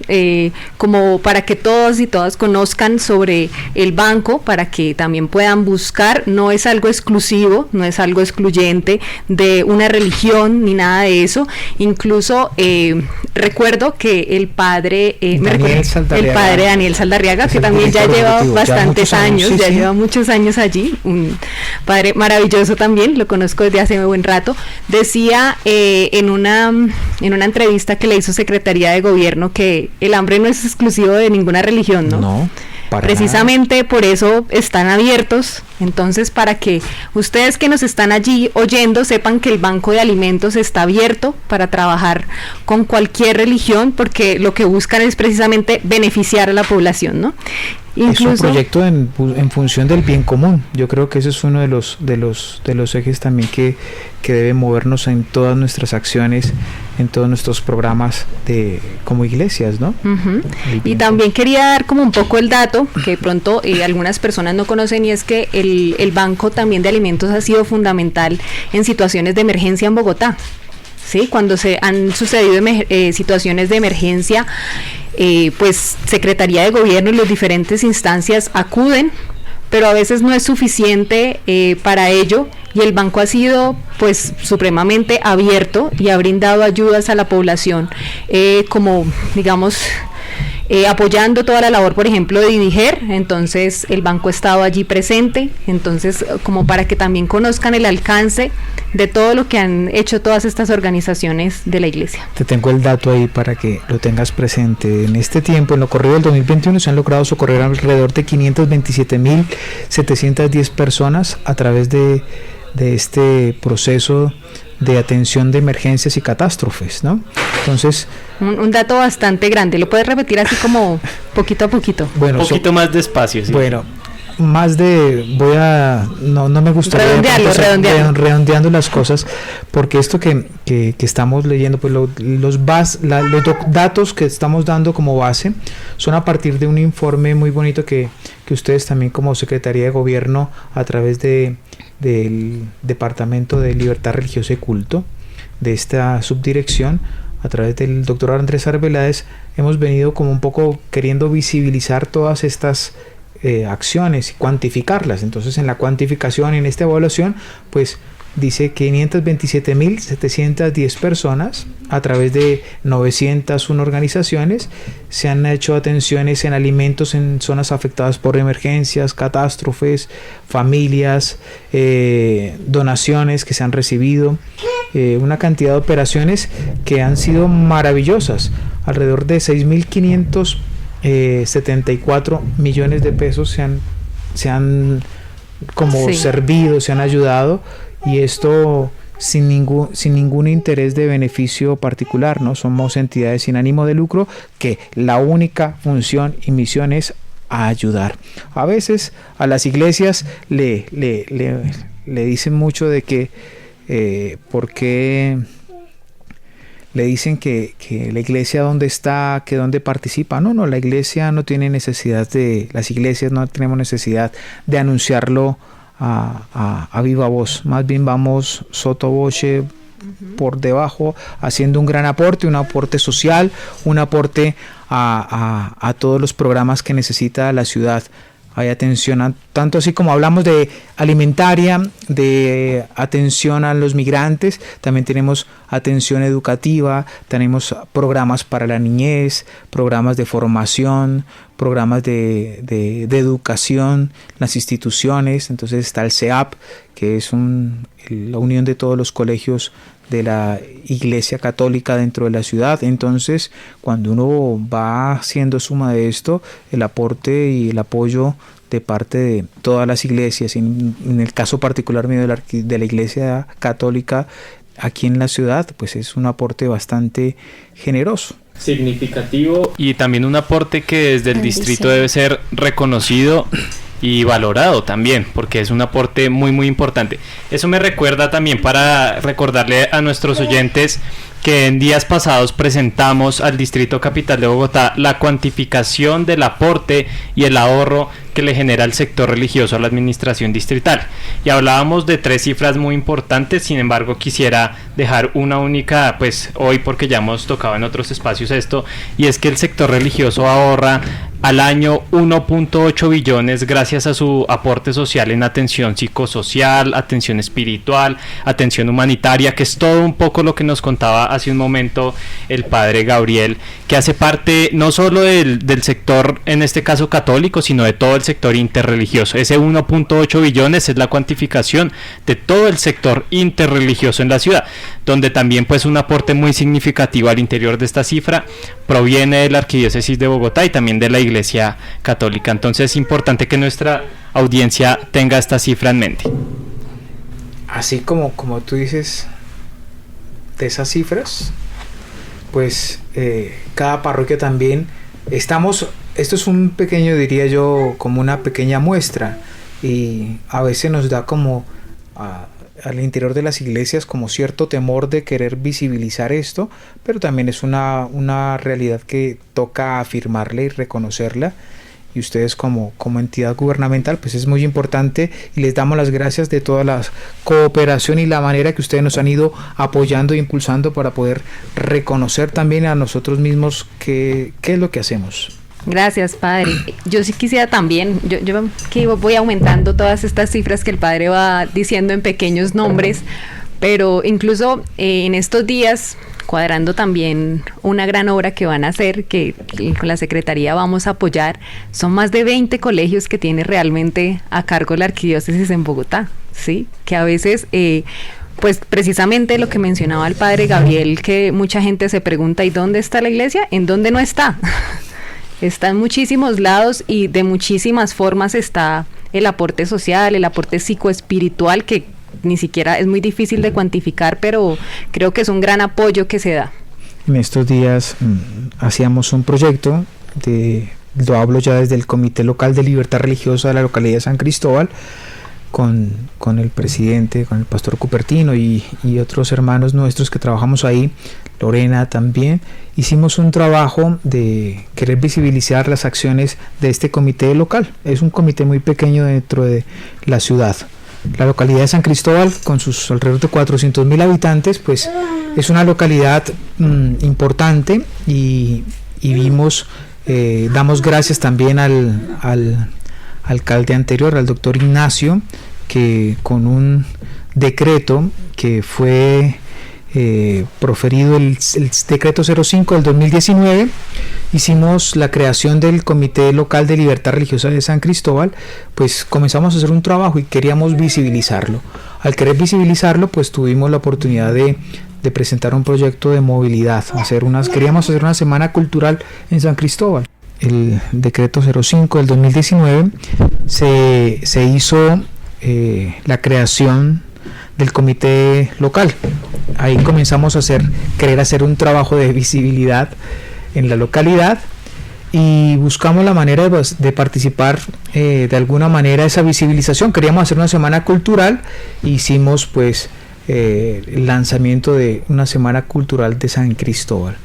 como para que todos y todas conozcan sobre el banco, para que también puedan buscar. No es algo exclusivo, no es algo excluyente de una religión ni nada de eso. Incluso recuerdo que el padre Daniel Saldarriaga, que también ya lleva bastantes años, lleva muchos años allí, un padre maravilloso también, lo conozco desde hace un buen rato, decía en una entrevista que le hizo Secretaría de Gobierno que el hambre no es exclusivo de ninguna religión, ¿no? No, precisamente nada. Por eso están abiertos. Entonces, para que ustedes que nos están allí oyendo sepan que el Banco de Alimentos está abierto para trabajar con cualquier religión, porque lo que buscan es precisamente beneficiar a la población, ¿no? Incluso, es un proyecto en función del bien común. Yo creo que ese es uno de los ejes también que debe movernos en todas nuestras acciones, en todos nuestros programas como iglesias, ¿no? Uh-huh. Y también quería dar como un poco el dato que de pronto algunas personas no conocen, y es que el Banco también de Alimentos ha sido fundamental en situaciones de emergencia en Bogotá. ¿Sí? Cuando se han sucedido situaciones de emergencia, pues Secretaría de Gobierno y las diferentes instancias acuden, pero a veces no es suficiente para ello, y el banco ha sido pues supremamente abierto y ha brindado ayudas a la población, como digamos apoyando toda la labor, por ejemplo, de Didiger. Entonces el banco ha estado allí presente, entonces como para que también conozcan el alcance de todo lo que han hecho todas estas organizaciones de la iglesia. Te tengo el dato ahí para que lo tengas presente. En este tiempo, en lo corrido del 2021, se han logrado socorrer alrededor de 527.710 personas a través de este proceso de atención de emergencias y catástrofes, ¿no? Entonces, un dato bastante grande. ¿Lo puedes repetir así como poquito a poquito? Bueno, un poquito más despacio, sí. Bueno, no me gustaría redondeando las cosas, porque esto que estamos leyendo, pues los datos que estamos dando como base son a partir de un informe muy bonito que ustedes también como Secretaría de Gobierno, a través del Departamento de Libertad Religiosa y Culto, de esta subdirección, a través del doctor Andrés Arbeláez, hemos venido como un poco queriendo visibilizar todas estas acciones y cuantificarlas. Entonces, en la cuantificación, en esta evaluación, pues dice 527.710 personas a través de 901 organizaciones se han hecho atenciones en alimentos en zonas afectadas por emergencias, catástrofes, familias, donaciones que se han recibido, una cantidad de operaciones que han sido maravillosas. Alrededor de 6.574 millones de pesos se han servido, se han ayudado, y esto sin ningún interés de beneficio particular, ¿no? Somos entidades sin ánimo de lucro que la única función y misión es ayudar. A veces a las iglesias le dicen mucho de que porque le dicen que la iglesia dónde está, que dónde participa. No, la iglesia no tiene necesidad las iglesias no tenemos necesidad de anunciarlo a viva voz. Más bien vamos sotto voce, por debajo, haciendo un gran aporte, un aporte social, un aporte a todos los programas que necesita la ciudad. Hay atención tanto así como hablamos de alimentaria, de atención a los migrantes, también tenemos atención educativa, tenemos programas para la niñez, programas de formación, programas de educación, las instituciones. Entonces está el CEAP, que es la unión de todos los colegios de la Iglesia Católica dentro de la ciudad. Entonces, cuando uno va haciendo suma de esto, el aporte y el apoyo de parte de todas las iglesias, en el caso particular mío de la Iglesia Católica aquí en la ciudad, pues es un aporte bastante generoso. significativo y también un aporte que desde el distrito debe ser reconocido y valorado también, porque es un aporte muy muy importante. Eso me recuerda también para recordarle a nuestros oyentes que en días pasados presentamos al Distrito Capital de Bogotá la cuantificación del aporte y el ahorro que le genera el sector religioso a la administración distrital. Y hablábamos de 3 cifras muy importantes, sin embargo quisiera dejar una única, pues hoy, porque ya hemos tocado en otros espacios esto, y es que el sector religioso ahorra al año 1.8 billones gracias a su aporte social en atención psicosocial, atención espiritual, atención humanitaria, que es todo un poco lo que nos contaba hace un momento el padre Gabriel, que hace parte no solo del sector, en este caso católico, sino de todo el sector interreligioso. Ese 1.8 billones es la cuantificación de todo el sector interreligioso en la ciudad, donde también pues un aporte muy significativo al interior de esta cifra proviene de la Arquidiócesis de Bogotá y también de la Iglesia Católica. Entonces es importante que nuestra audiencia tenga esta cifra en mente. Así como tú dices, de esas cifras, pues cada parroquia también esto es un pequeño, diría yo, como una pequeña muestra, y a veces nos da como al interior de las iglesias como cierto temor de querer visibilizar esto, pero también es una realidad que toca afirmarla y reconocerla, y ustedes como entidad gubernamental pues es muy importante, y les damos las gracias de toda la cooperación y la manera que ustedes nos han ido apoyando e impulsando para poder reconocer también a nosotros mismos qué es lo que hacemos. Gracias, padre. Yo sí quisiera también, yo que voy aumentando todas estas cifras que el padre va diciendo en pequeños nombres, pero incluso en estos días, cuadrando también una gran obra que van a hacer, que con la Secretaría vamos a apoyar, son más de 20 colegios que tiene realmente a cargo la Arquidiócesis en Bogotá, ¿sí? Que a veces... pues precisamente lo que mencionaba el padre Gabriel, que mucha gente se pregunta, ¿y dónde está la iglesia? ¿En dónde no está? Está en muchísimos lados y de muchísimas formas está el aporte social, el aporte psicoespiritual, que ni siquiera es muy difícil de cuantificar, pero creo que es un gran apoyo que se da. En estos días hacíamos un proyecto, lo hablo ya desde el Comité Local de Libertad Religiosa de la localidad de San Cristóbal, con el presidente, con el pastor Cupertino y otros hermanos nuestros que trabajamos ahí, Lorena también. Hicimos un trabajo de querer visibilizar las acciones de este comité local. Es un comité muy pequeño dentro de la ciudad. La localidad de San Cristóbal, con sus alrededor de 400.000 habitantes, pues es una localidad importante, y vimos, damos gracias también al alcalde anterior, al doctor Ignacio, que con un decreto que fue proferido, el decreto 05 del 2019, hicimos la creación del Comité Local de Libertad Religiosa de San Cristóbal. Pues comenzamos a hacer un trabajo y queríamos visibilizarlo. Al querer visibilizarlo, pues tuvimos la oportunidad de presentar un proyecto de movilidad, queríamos hacer una semana cultural en San Cristóbal. El decreto 05 del 2019 se hizo la creación del comité local. Ahí comenzamos a querer hacer un trabajo de visibilidad en la localidad, y buscamos la manera de participar de alguna manera esa visibilización. Queríamos hacer una semana cultural, hicimos pues el lanzamiento de una semana cultural de San Cristóbal.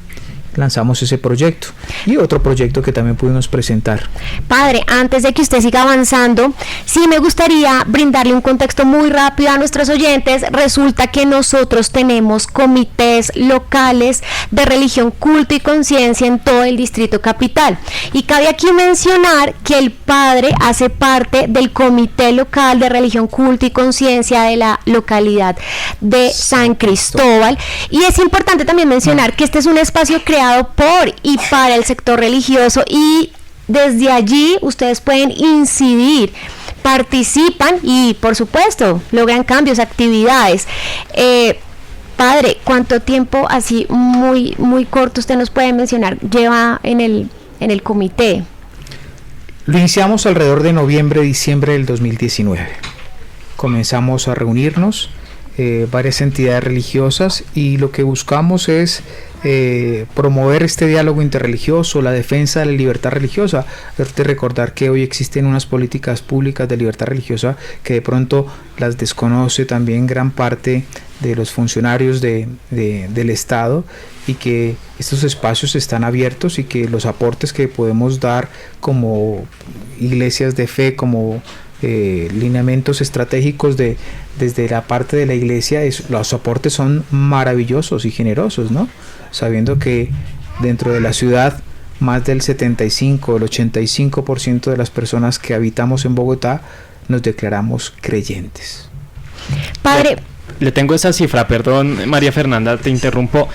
Lanzamos ese proyecto y otro proyecto que también pudimos presentar. Padre, antes de que usted siga avanzando, sí me gustaría brindarle un contexto muy rápido a nuestros oyentes. Resulta que nosotros tenemos comités locales de religión, culto y conciencia en todo el Distrito Capital, y cabe aquí mencionar que el padre hace parte del comité local de religión, culto y conciencia de la localidad de San Cristóbal, y es importante también mencionar que este es un espacio creado por y para el sector religioso, y desde allí ustedes pueden incidir, participan y por supuesto logran cambios, actividades. Padre, ¿cuánto tiempo, así muy muy corto, usted nos puede mencionar, lleva en el comité? Lo iniciamos alrededor de noviembre, diciembre del 2019. Comenzamos a reunirnos varias entidades religiosas, y lo que buscamos es promover este diálogo interreligioso, la defensa de la libertad religiosa. De recordar que hoy existen unas políticas públicas de libertad religiosa que de pronto las desconoce también gran parte de los funcionarios del Estado, y que estos espacios están abiertos y que los aportes que podemos dar como iglesias de fe, como lineamientos estratégicos desde la parte de la iglesia, los aportes son maravillosos y generosos, ¿no? Sabiendo que dentro de la ciudad más del 75, el 85% de las personas que habitamos en Bogotá nos declaramos creyentes. Padre, le tengo esa cifra, perdón María Fernanda, te interrumpo,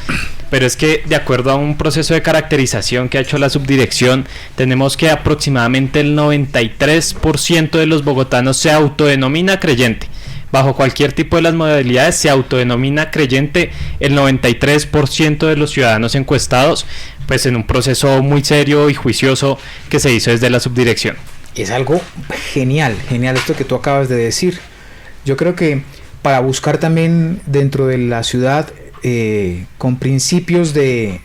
pero es que de acuerdo a un proceso de caracterización que ha hecho la subdirección, tenemos que aproximadamente el 93% de los bogotanos se autodenomina creyente. Bajo cualquier tipo de las modalidades se autodenomina creyente el 93% de los ciudadanos encuestados, pues en un proceso muy serio y juicioso que se hizo desde la subdirección. Es algo genial esto que tú acabas de decir. Yo creo que para buscar también dentro de la ciudad con principios de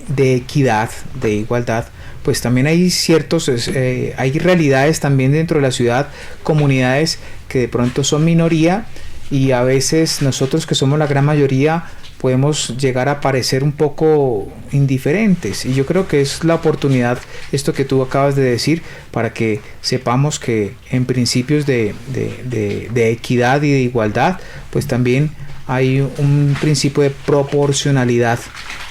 equidad, de igualdad, pues también hay hay realidades también dentro de la ciudad, comunidades que de pronto son minoría, y a veces nosotros que somos la gran mayoría podemos llegar a parecer un poco indiferentes, y yo creo que es la oportunidad, esto que tú acabas de decir, para que sepamos que en principios de equidad y de igualdad, pues también hay un principio de proporcionalidad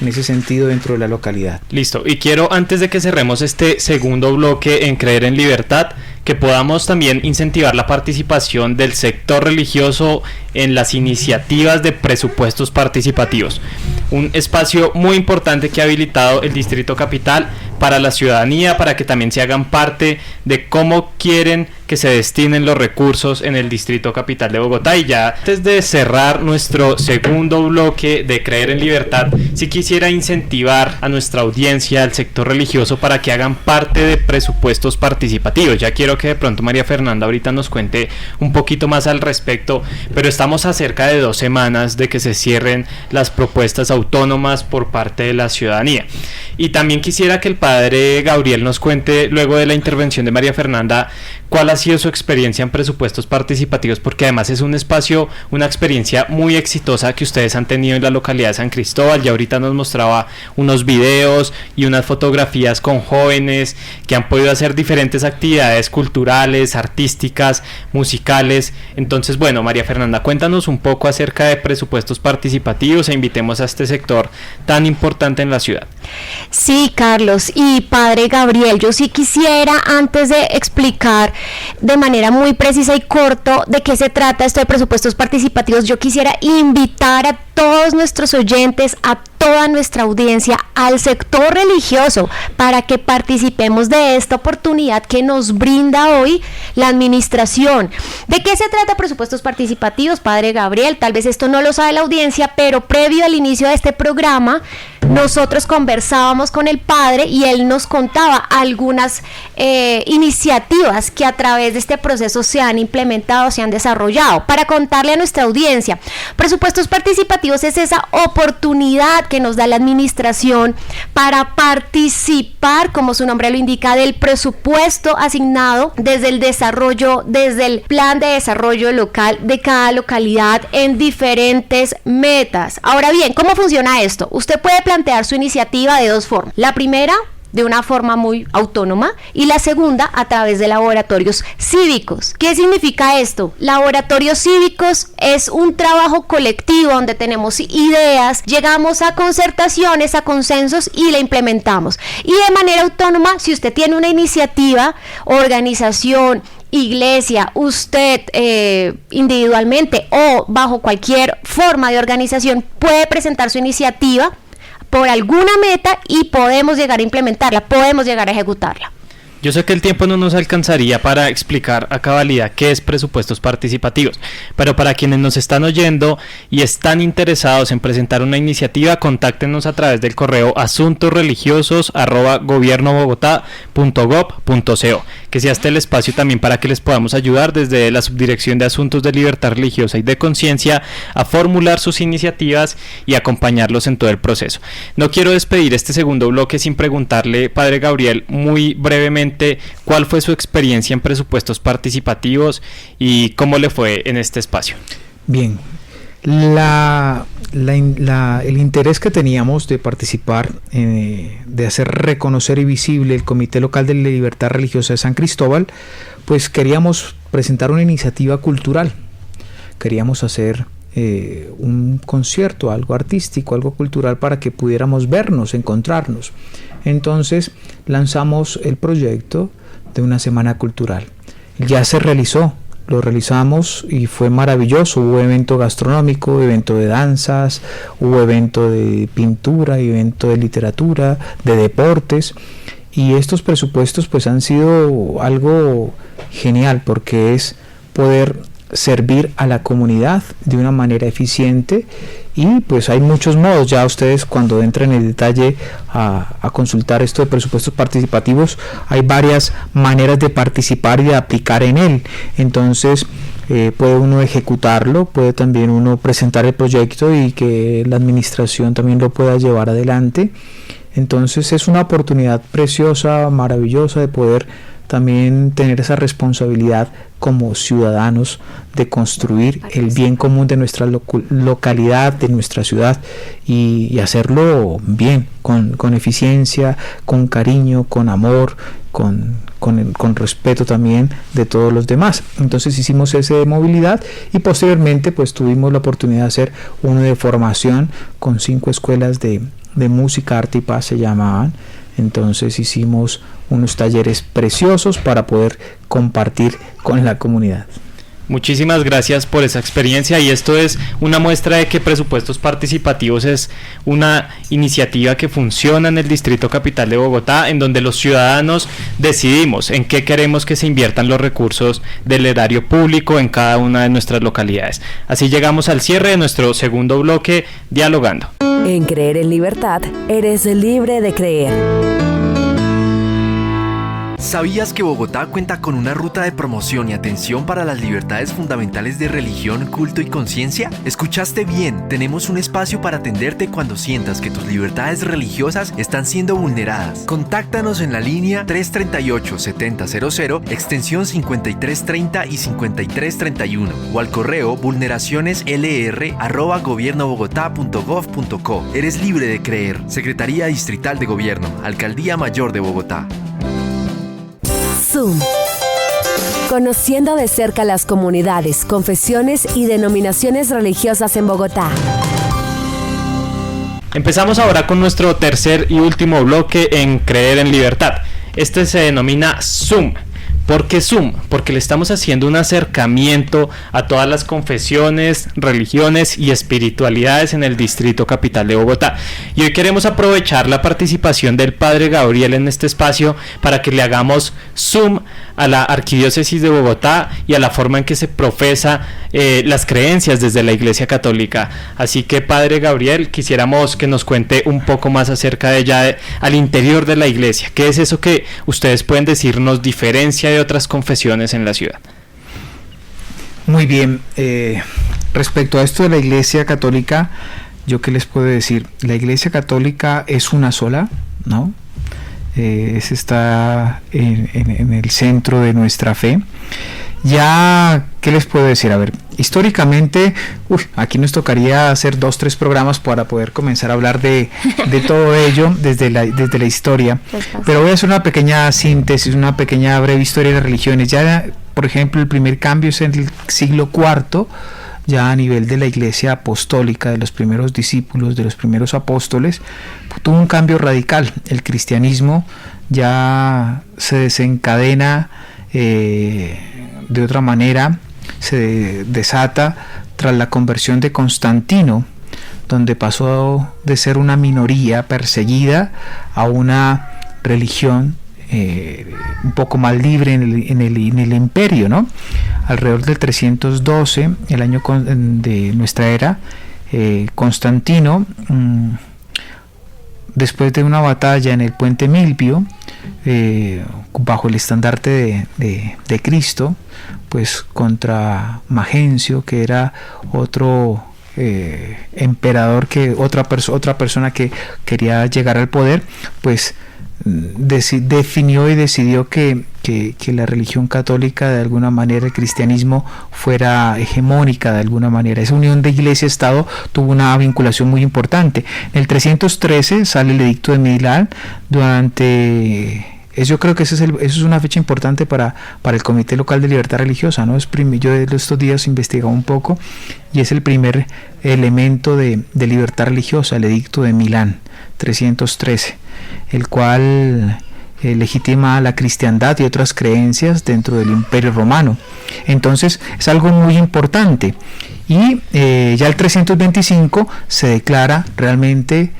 en ese sentido dentro de la localidad. Listo, y quiero, antes de que cerremos este segundo bloque en Creer en Libertad, que podamos también incentivar la participación del sector religioso en las iniciativas de presupuestos participativos. Un espacio muy importante que ha habilitado el Distrito Capital para la ciudadanía, para que también se hagan parte de cómo quieren que se destinen los recursos en el Distrito Capital de Bogotá. Y ya antes de cerrar nuestro segundo bloque de Creer en Libertad, sí quisiera incentivar a nuestra audiencia, al sector religioso, para que hagan parte de presupuestos participativos. Ya quiero que de pronto María Fernanda ahorita nos cuente un poquito más al respecto, pero estamos a cerca de 2 semanas de que se cierren las propuestas autónomas por parte de la ciudadanía. Y también quisiera que el padre Gabriel nos cuente, luego de la intervención de María Fernanda, cuál ha sido su experiencia en presupuestos participativos, porque además es un espacio, una experiencia muy exitosa que ustedes han tenido en la localidad de San Cristóbal. Ya ahorita nos mostraba unos videos y unas fotografías con jóvenes que han podido hacer diferentes actividades culturales, artísticas, musicales. Entonces, bueno, María Fernanda, cuéntanos un poco acerca de presupuestos participativos e invitemos a este sector tan importante en la ciudad. Sí, Carlos y padre Gabriel, yo sí quisiera, antes de explicar de manera muy precisa y corto de qué se trata esto de presupuestos participativos, yo quisiera invitar a todos nuestros oyentes, a toda nuestra audiencia, al sector religioso, para que participemos de esta oportunidad que nos brinda hoy la administración. ¿De qué se trata presupuestos participativos, padre Gabriel? Tal vez esto no lo sabe la audiencia, pero previo al inicio de este programa, nosotros conversábamos con el padre y él nos contaba algunas iniciativas que a través de este proceso se han implementado, se han desarrollado. Para contarle a nuestra audiencia, presupuestos participativos es esa oportunidad que nos da la administración para participar, como su nombre lo indica, del presupuesto asignado desde el desarrollo, desde el plan de desarrollo local de cada localidad en diferentes metas. Ahora bien, ¿cómo funciona esto? Usted puede plantear su iniciativa de 2 formas. La primera, de una forma muy autónoma, y la segunda a través de laboratorios cívicos. ¿Qué significa esto? Laboratorios cívicos es un trabajo colectivo donde tenemos ideas, llegamos a concertaciones, a consensos y la implementamos. Y de manera autónoma, si usted tiene una iniciativa, organización, iglesia, usted individualmente o bajo cualquier forma de organización puede presentar su iniciativa por alguna meta y podemos llegar a implementarla, podemos llegar a ejecutarla. Yo sé que el tiempo no nos alcanzaría para explicar a cabalidad qué es presupuestos participativos, pero para quienes nos están oyendo y están interesados en presentar una iniciativa, contáctenos a través del correo asuntosreligiosos@gobiernobogotá.gov.co, que sea este el espacio también para que les podamos ayudar desde la Subdirección de Asuntos de Libertad Religiosa y de Conciencia a formular sus iniciativas y acompañarlos en todo el proceso. No quiero despedir este segundo bloque sin preguntarle, Padre Gabriel, muy brevemente, ¿cuál fue su experiencia en presupuestos participativos y cómo le fue en este espacio? Bien, el interés que teníamos de participar, de hacer reconocer y visible el Comité Local de Libertad Religiosa de San Cristóbal, pues queríamos presentar una iniciativa cultural, queríamos hacer un concierto, algo artístico, algo cultural para que pudiéramos vernos, encontrarnos. Entonces lanzamos el proyecto de una semana cultural. Ya se realizó, lo realizamos y fue maravilloso. Hubo evento gastronómico, evento de danzas, hubo evento de pintura, evento de literatura, de deportes, y estos presupuestos pues han sido algo genial porque es poder servir a la comunidad de una manera eficiente, y pues hay muchos modos. Ya ustedes, cuando entren en el detalle a consultar esto de presupuestos participativos, hay varias maneras de participar y de aplicar en él. Entonces puede uno ejecutarlo, puede también uno presentar el proyecto y que la administración también lo pueda llevar adelante. Entonces es una oportunidad preciosa, maravillosa, de poder también tener esa responsabilidad como ciudadanos de construir el bien común de nuestra localidad, de nuestra ciudad, y hacerlo bien, con eficiencia, con cariño, con amor, con respeto también de todos los demás. Entonces hicimos ese de movilidad, y posteriormente pues tuvimos la oportunidad de hacer uno de formación con 5 escuelas de música, arte y paz se llamaban. Entonces hicimos unos talleres preciosos para poder compartir con la comunidad. Muchísimas gracias por esa experiencia, y esto es una muestra de que Presupuestos Participativos es una iniciativa que funciona en el Distrito Capital de Bogotá, en donde los ciudadanos decidimos en qué queremos que se inviertan los recursos del erario público en cada una de nuestras localidades. Así llegamos al cierre de nuestro segundo bloque, Dialogando. En Creer en Libertad, eres libre de creer. ¿Sabías que Bogotá cuenta con una ruta de promoción y atención para las libertades fundamentales de religión, culto y conciencia? ¿Escuchaste bien? Tenemos un espacio para atenderte cuando sientas que tus libertades religiosas están siendo vulneradas. Contáctanos en la línea 338-7000, extensión 5330 y 5331, o al correo vulneracioneslr@gobiernobogotá.gov.co. Eres libre de creer. Secretaría Distrital de Gobierno, Alcaldía Mayor de Bogotá. Zoom. Conociendo de cerca las comunidades, confesiones y denominaciones religiosas en Bogotá. Empezamos ahora con nuestro tercer y último bloque en Creer en Libertad. Este se denomina Zoom. ¿Por qué Zoom? Porque le estamos haciendo un acercamiento a todas las confesiones, religiones y espiritualidades en el Distrito Capital de Bogotá. Y hoy queremos aprovechar la participación del Padre Gabriel en este espacio para que le hagamos Zoom a la Arquidiócesis de Bogotá y a la forma en que se profesa las creencias desde la Iglesia Católica. Así que, Padre Gabriel, quisiéramos que nos cuente un poco más acerca de ella al interior de la Iglesia. ¿Qué es eso que ustedes pueden decirnos diferencia de otras confesiones en la ciudad? Muy bien, respecto a esto de la Iglesia Católica, ¿yo qué les puedo decir? La Iglesia Católica es una sola, ¿no? Está en el centro de nuestra fe. Ya, ¿qué les puedo decir? A ver, históricamente, aquí nos tocaría hacer 2-3 programas para poder comenzar a hablar de todo ello desde la historia. Pero voy a hacer una pequeña síntesis, una pequeña breve historia de las religiones. Ya, por ejemplo, el primer cambio es en el siglo IV, ya a nivel de la Iglesia Apostólica, de los primeros discípulos, de los primeros apóstoles, tuvo un cambio radical. El cristianismo ya se desencadena de otra manera, se desata tras la conversión de Constantino, donde pasó de ser una minoría perseguida a una religión un poco más libre en el imperio, ¿no? Alrededor del 312, el año de nuestra era, Constantino, después de una batalla en el puente Milvio, bajo el estandarte de Cristo, pues contra Magencio, que era otro emperador, otra persona que quería llegar al poder, pues definió y decidió que la religión católica, de alguna manera, el cristianismo, fuera hegemónica de alguna manera. Esa unión de iglesia-estado tuvo una vinculación muy importante. En el 313 sale el edicto de Milán. Yo creo que eso es una fecha importante para el Comité Local de Libertad Religiosa, ¿no? Yo estos días investigaba un poco y es el primer elemento de libertad religiosa, el edicto de Milán, 313, el cual legitima la cristiandad y otras creencias dentro del Imperio Romano. Entonces es algo muy importante. Y ya el 325 se declara realmente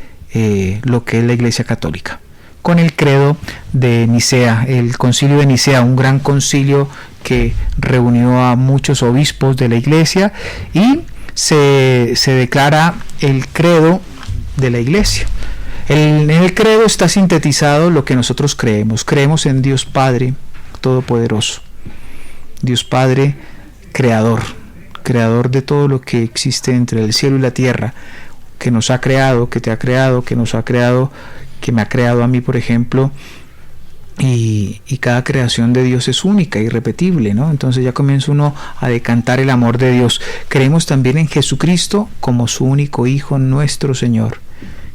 lo que es la Iglesia Católica, con el credo de Nicea, el concilio de Nicea, un gran concilio que reunió a muchos obispos de la Iglesia, y se declara el credo de la Iglesia. En el credo está sintetizado lo que nosotros creemos. Creemos en Dios Padre Todopoderoso, Dios Padre Creador de todo lo que existe entre el cielo y la tierra, que nos ha creado, que te ha creado, que nos ha creado, que me ha creado a mí, por ejemplo, y cada creación de Dios es única, irrepetible, ¿no? Entonces ya comienza uno a decantar el amor de Dios. Creemos también en Jesucristo como su único Hijo, nuestro Señor.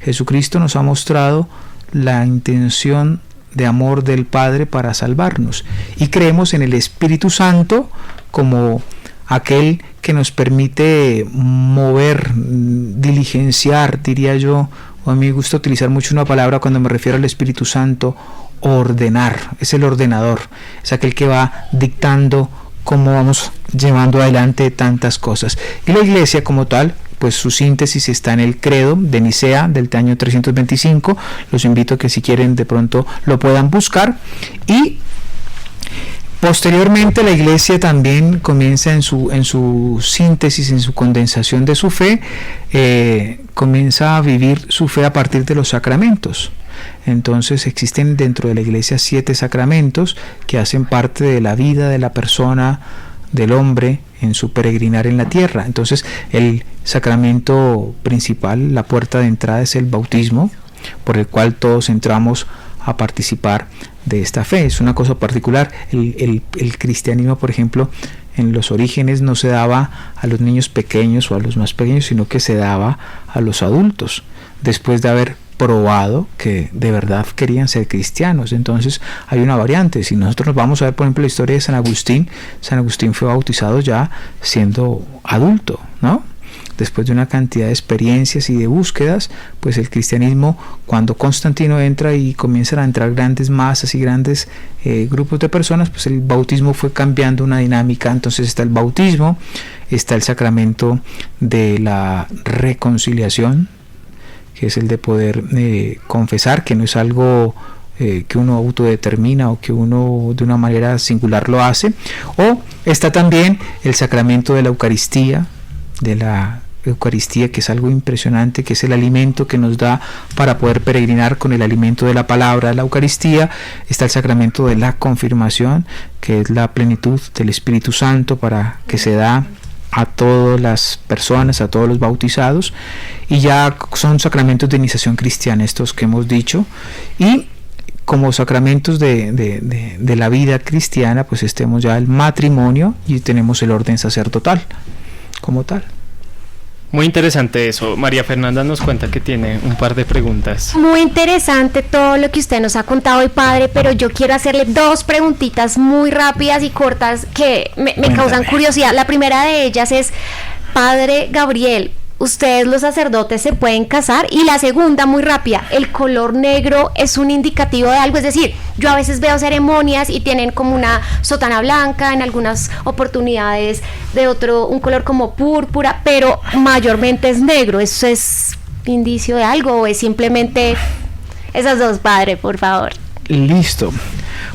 Jesucristo nos ha mostrado la intención de amor del Padre para salvarnos, y creemos en el Espíritu Santo como aquel que nos permite mover, diligenciar, diría yo, o a mí me gusta utilizar mucho una palabra cuando me refiero al Espíritu Santo: ordenar. Es el ordenador, es aquel que va dictando cómo vamos llevando adelante tantas cosas. Y la Iglesia como tal, pues su síntesis está en el credo de Nicea del año 325. Los invito a que, si quieren, de pronto lo puedan buscar. Y posteriormente la Iglesia también comienza en su síntesis, en su condensación de su fe, comienza a vivir su fe a partir de los sacramentos. Entonces existen dentro de la Iglesia 7 sacramentos que hacen parte de la vida de la persona, del hombre, en su peregrinar en la tierra. Entonces el sacramento principal, la puerta de entrada, es el bautismo, por el cual todos entramos a participar de esta fe. Es una cosa particular. El cristianismo, por ejemplo, en los orígenes no se daba a los niños pequeños o a los más pequeños, sino que se daba a los adultos, después de haber probado que de verdad querían ser cristianos. Entonces hay una variante. Si nosotros nos vamos a ver, por ejemplo, la historia de San Agustín fue bautizado ya siendo adulto, ¿no? Después de una cantidad de experiencias y de búsquedas, pues el cristianismo, cuando Constantino entra y comienzan a entrar grandes masas y grandes grupos de personas, pues el bautismo fue cambiando una dinámica. Entonces está el bautismo, está el sacramento de la reconciliación, que es el de poder confesar, que no es algo que uno autodetermina o que uno de una manera singular lo hace. O está también el sacramento de la Eucaristía, que es algo impresionante, que es el alimento que nos da para poder peregrinar con el alimento de la palabra, la Eucaristía. Está el sacramento de la confirmación, que es la plenitud del Espíritu Santo para que se da a todas las personas, a todos los bautizados, y ya son sacramentos de iniciación cristiana estos que hemos dicho. Y como sacramentos de la vida cristiana, pues tenemos ya el matrimonio y tenemos el orden sacerdotal como tal. Muy interesante eso. María Fernanda nos cuenta que tiene un par de preguntas. Muy interesante todo lo que usted nos ha contado hoy, padre, pero yo quiero hacerle 2 preguntitas muy rápidas y cortas que me causan curiosidad. La primera de ellas es: padre Gabriel, ¿ustedes los sacerdotes se pueden casar? Y la segunda, muy rápida: ¿el color negro es un indicativo de algo? Es decir, yo a veces veo ceremonias y tienen como una sotana blanca, en algunas oportunidades de un color como púrpura, pero mayormente es negro. ¿Eso es indicio de algo o es simplemente esas dos, padre, por favor? Listo.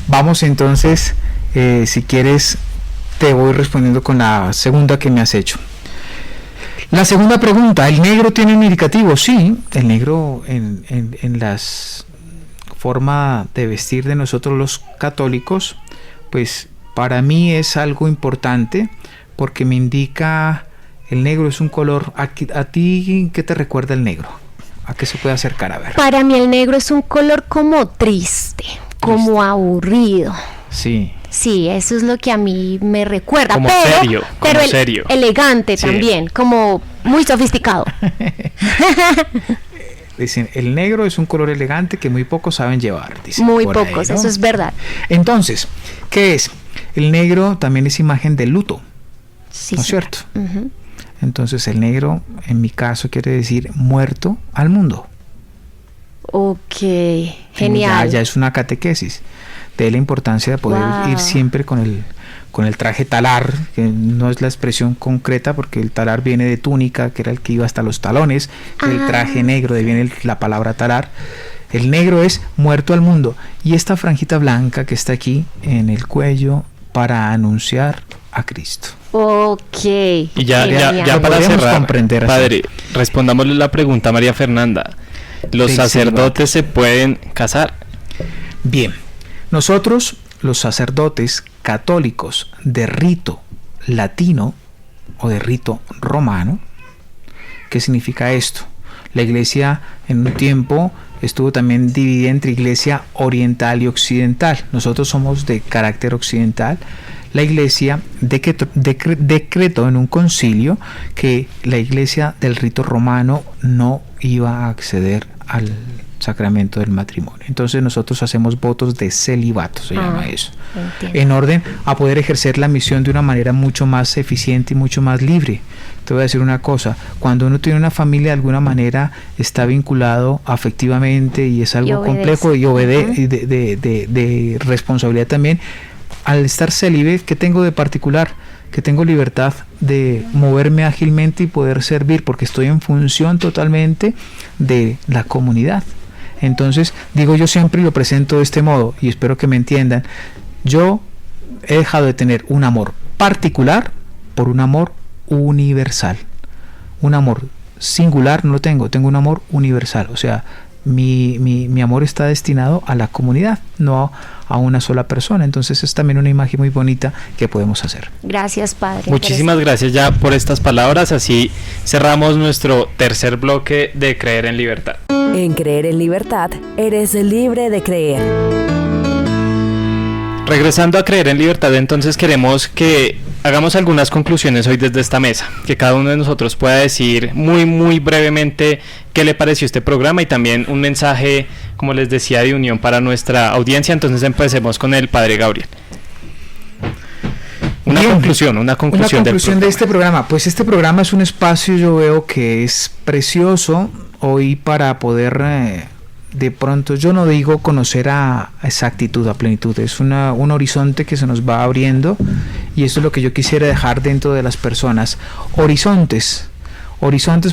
Vamos entonces, si quieres, te voy respondiendo con la segunda que me has hecho. La segunda pregunta, ¿el negro tiene un indicativo? Sí, el negro en las forma de vestir de nosotros los católicos, pues para mí es algo importante porque me indica, el negro es un color, ¿a ti qué te recuerda el negro? ¿A qué se puede acercar? A ver. Para mí el negro es un color como triste, como aburrido. Sí. Sí, eso es lo que a mí me recuerda. Como pero serio. Elegante sí. También, como muy sofisticado. Dicen, el negro es un color elegante que muy pocos saben llevar. Dicen, muy pocos, ahí, ¿no? Eso es verdad. Entonces, ¿qué es? El negro también es imagen del luto, sí, ¿no es cierto? Uh-huh. Entonces el negro, en mi caso, quiere decir muerto al mundo. Ok, genial. Ya es una catequesis de la importancia de poder ir siempre con el traje talar, que no es la expresión concreta porque el talar viene de túnica, que era el que iba hasta los talones, el traje negro, de ahí viene la palabra talar. El negro es muerto al mundo, y esta franjita blanca que está aquí en el cuello para anunciar a Cristo. Ok. Y ya para cerrar, padre, respondámosle la pregunta a María Fernanda. ¿Los sacerdotes se pueden casar? Bien, nosotros, los sacerdotes católicos de rito latino o de rito romano, ¿qué significa esto? La iglesia en un tiempo estuvo también dividida entre iglesia oriental y occidental. Nosotros somos de carácter occidental. La iglesia decretó en un concilio que la iglesia del rito romano no iba a acceder al sacramento del matrimonio. Entonces nosotros hacemos votos de celibato, se llama eso, entiendo. En orden a poder ejercer la misión de una manera mucho más eficiente y mucho más libre. Te voy a decir una cosa, cuando uno tiene una familia, de alguna manera está vinculado afectivamente y es algo complejo y obedece de responsabilidad también. Al estar célibe, ¿qué tengo de particular? Que tengo libertad de moverme ágilmente y poder servir, porque estoy en función totalmente de la comunidad. Entonces, digo yo siempre y lo presento de este modo, y espero que me entiendan, yo he dejado de tener un amor particular por un amor universal. Un amor singular no lo tengo un amor universal, o sea, mi amor está destinado a la comunidad, no a una sola persona. Entonces es también una imagen muy bonita que podemos hacer. Gracias, padre. Muchísimas gracias ya por estas palabras. Así cerramos nuestro tercer bloque de Creer en Libertad. En Creer en Libertad, eres libre de creer. Regresando a Creer en Libertad, entonces queremos que hagamos algunas conclusiones hoy desde esta mesa, que cada uno de nosotros pueda decir muy brevemente qué le pareció este programa y también un mensaje, como les decía, de unión para nuestra audiencia. Entonces empecemos con el padre Gabriel. Una conclusión de este programa. Pues este programa es un espacio, yo veo que es precioso hoy para poder de pronto, yo no digo conocer a exactitud, a plenitud, es un horizonte que se nos va abriendo, y eso es lo que yo quisiera dejar dentro de las personas. Horizontes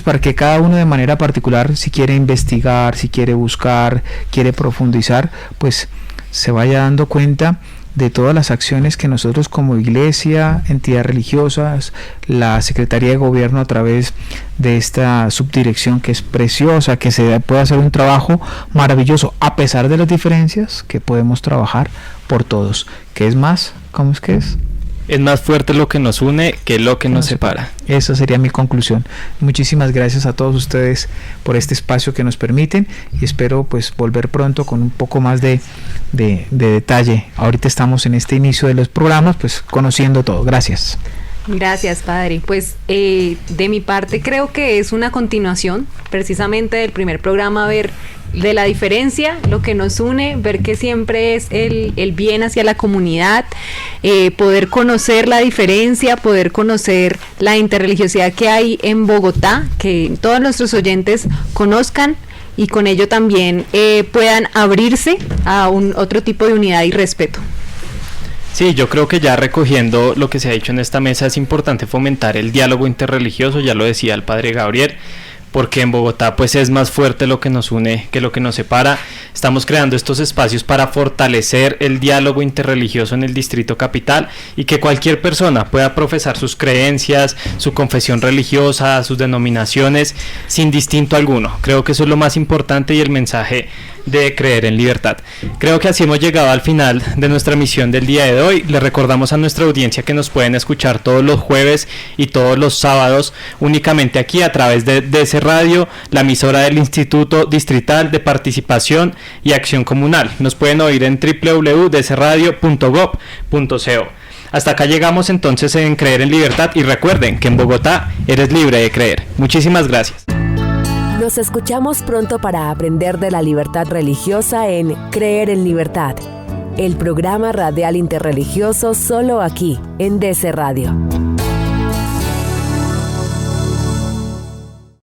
para que cada uno de manera particular, si quiere investigar, si quiere buscar, quiere profundizar, pues se vaya dando cuenta de todas las acciones que nosotros como iglesia, entidades religiosas, la Secretaría de Gobierno a través de esta subdirección que es preciosa, que se puede hacer un trabajo maravilloso a pesar de las diferencias, que podemos trabajar por todos. ¿Qué es más? ¿Cómo es que es? Es más fuerte lo que nos une que lo que nos separa. Esa sería mi conclusión. Muchísimas gracias a todos ustedes por este espacio que nos permiten, y espero pues volver pronto con un poco más de detalle. Ahorita estamos en este inicio de los programas, pues conociendo todo. Gracias. Gracias, padre. Pues de mi parte creo que es una continuación precisamente del primer programa, ver de la diferencia, lo que nos une, ver que siempre es el bien hacia la comunidad, poder conocer la diferencia, poder conocer la interreligiosidad que hay en Bogotá, que todos nuestros oyentes conozcan y con ello también puedan abrirse a otro tipo de unidad y respeto. Sí, yo creo que ya recogiendo lo que se ha dicho en esta mesa, es importante fomentar el diálogo interreligioso, ya lo decía el padre Gabriel, porque en Bogotá pues es más fuerte lo que nos une que lo que nos separa. Estamos creando estos espacios para fortalecer el diálogo interreligioso en el Distrito Capital y que cualquier persona pueda profesar sus creencias, su confesión religiosa, sus denominaciones sin distinto alguno. Creo que eso es lo más importante y el mensaje de Creer en Libertad. Creo que así hemos llegado al final de nuestra misión del día de hoy. Le recordamos a nuestra audiencia que nos pueden escuchar todos los jueves y todos los sábados únicamente aquí a través de DC Radio, la emisora del Instituto Distrital de Participación y Acción Comunal. Nos pueden oír en www.dcradio.gov.co. Hasta acá llegamos entonces en Creer en Libertad y recuerden que en Bogotá eres libre de creer. Muchísimas gracias. Nos escuchamos pronto para aprender de la libertad religiosa en Creer en Libertad, el programa radial interreligioso solo aquí en DC Radio.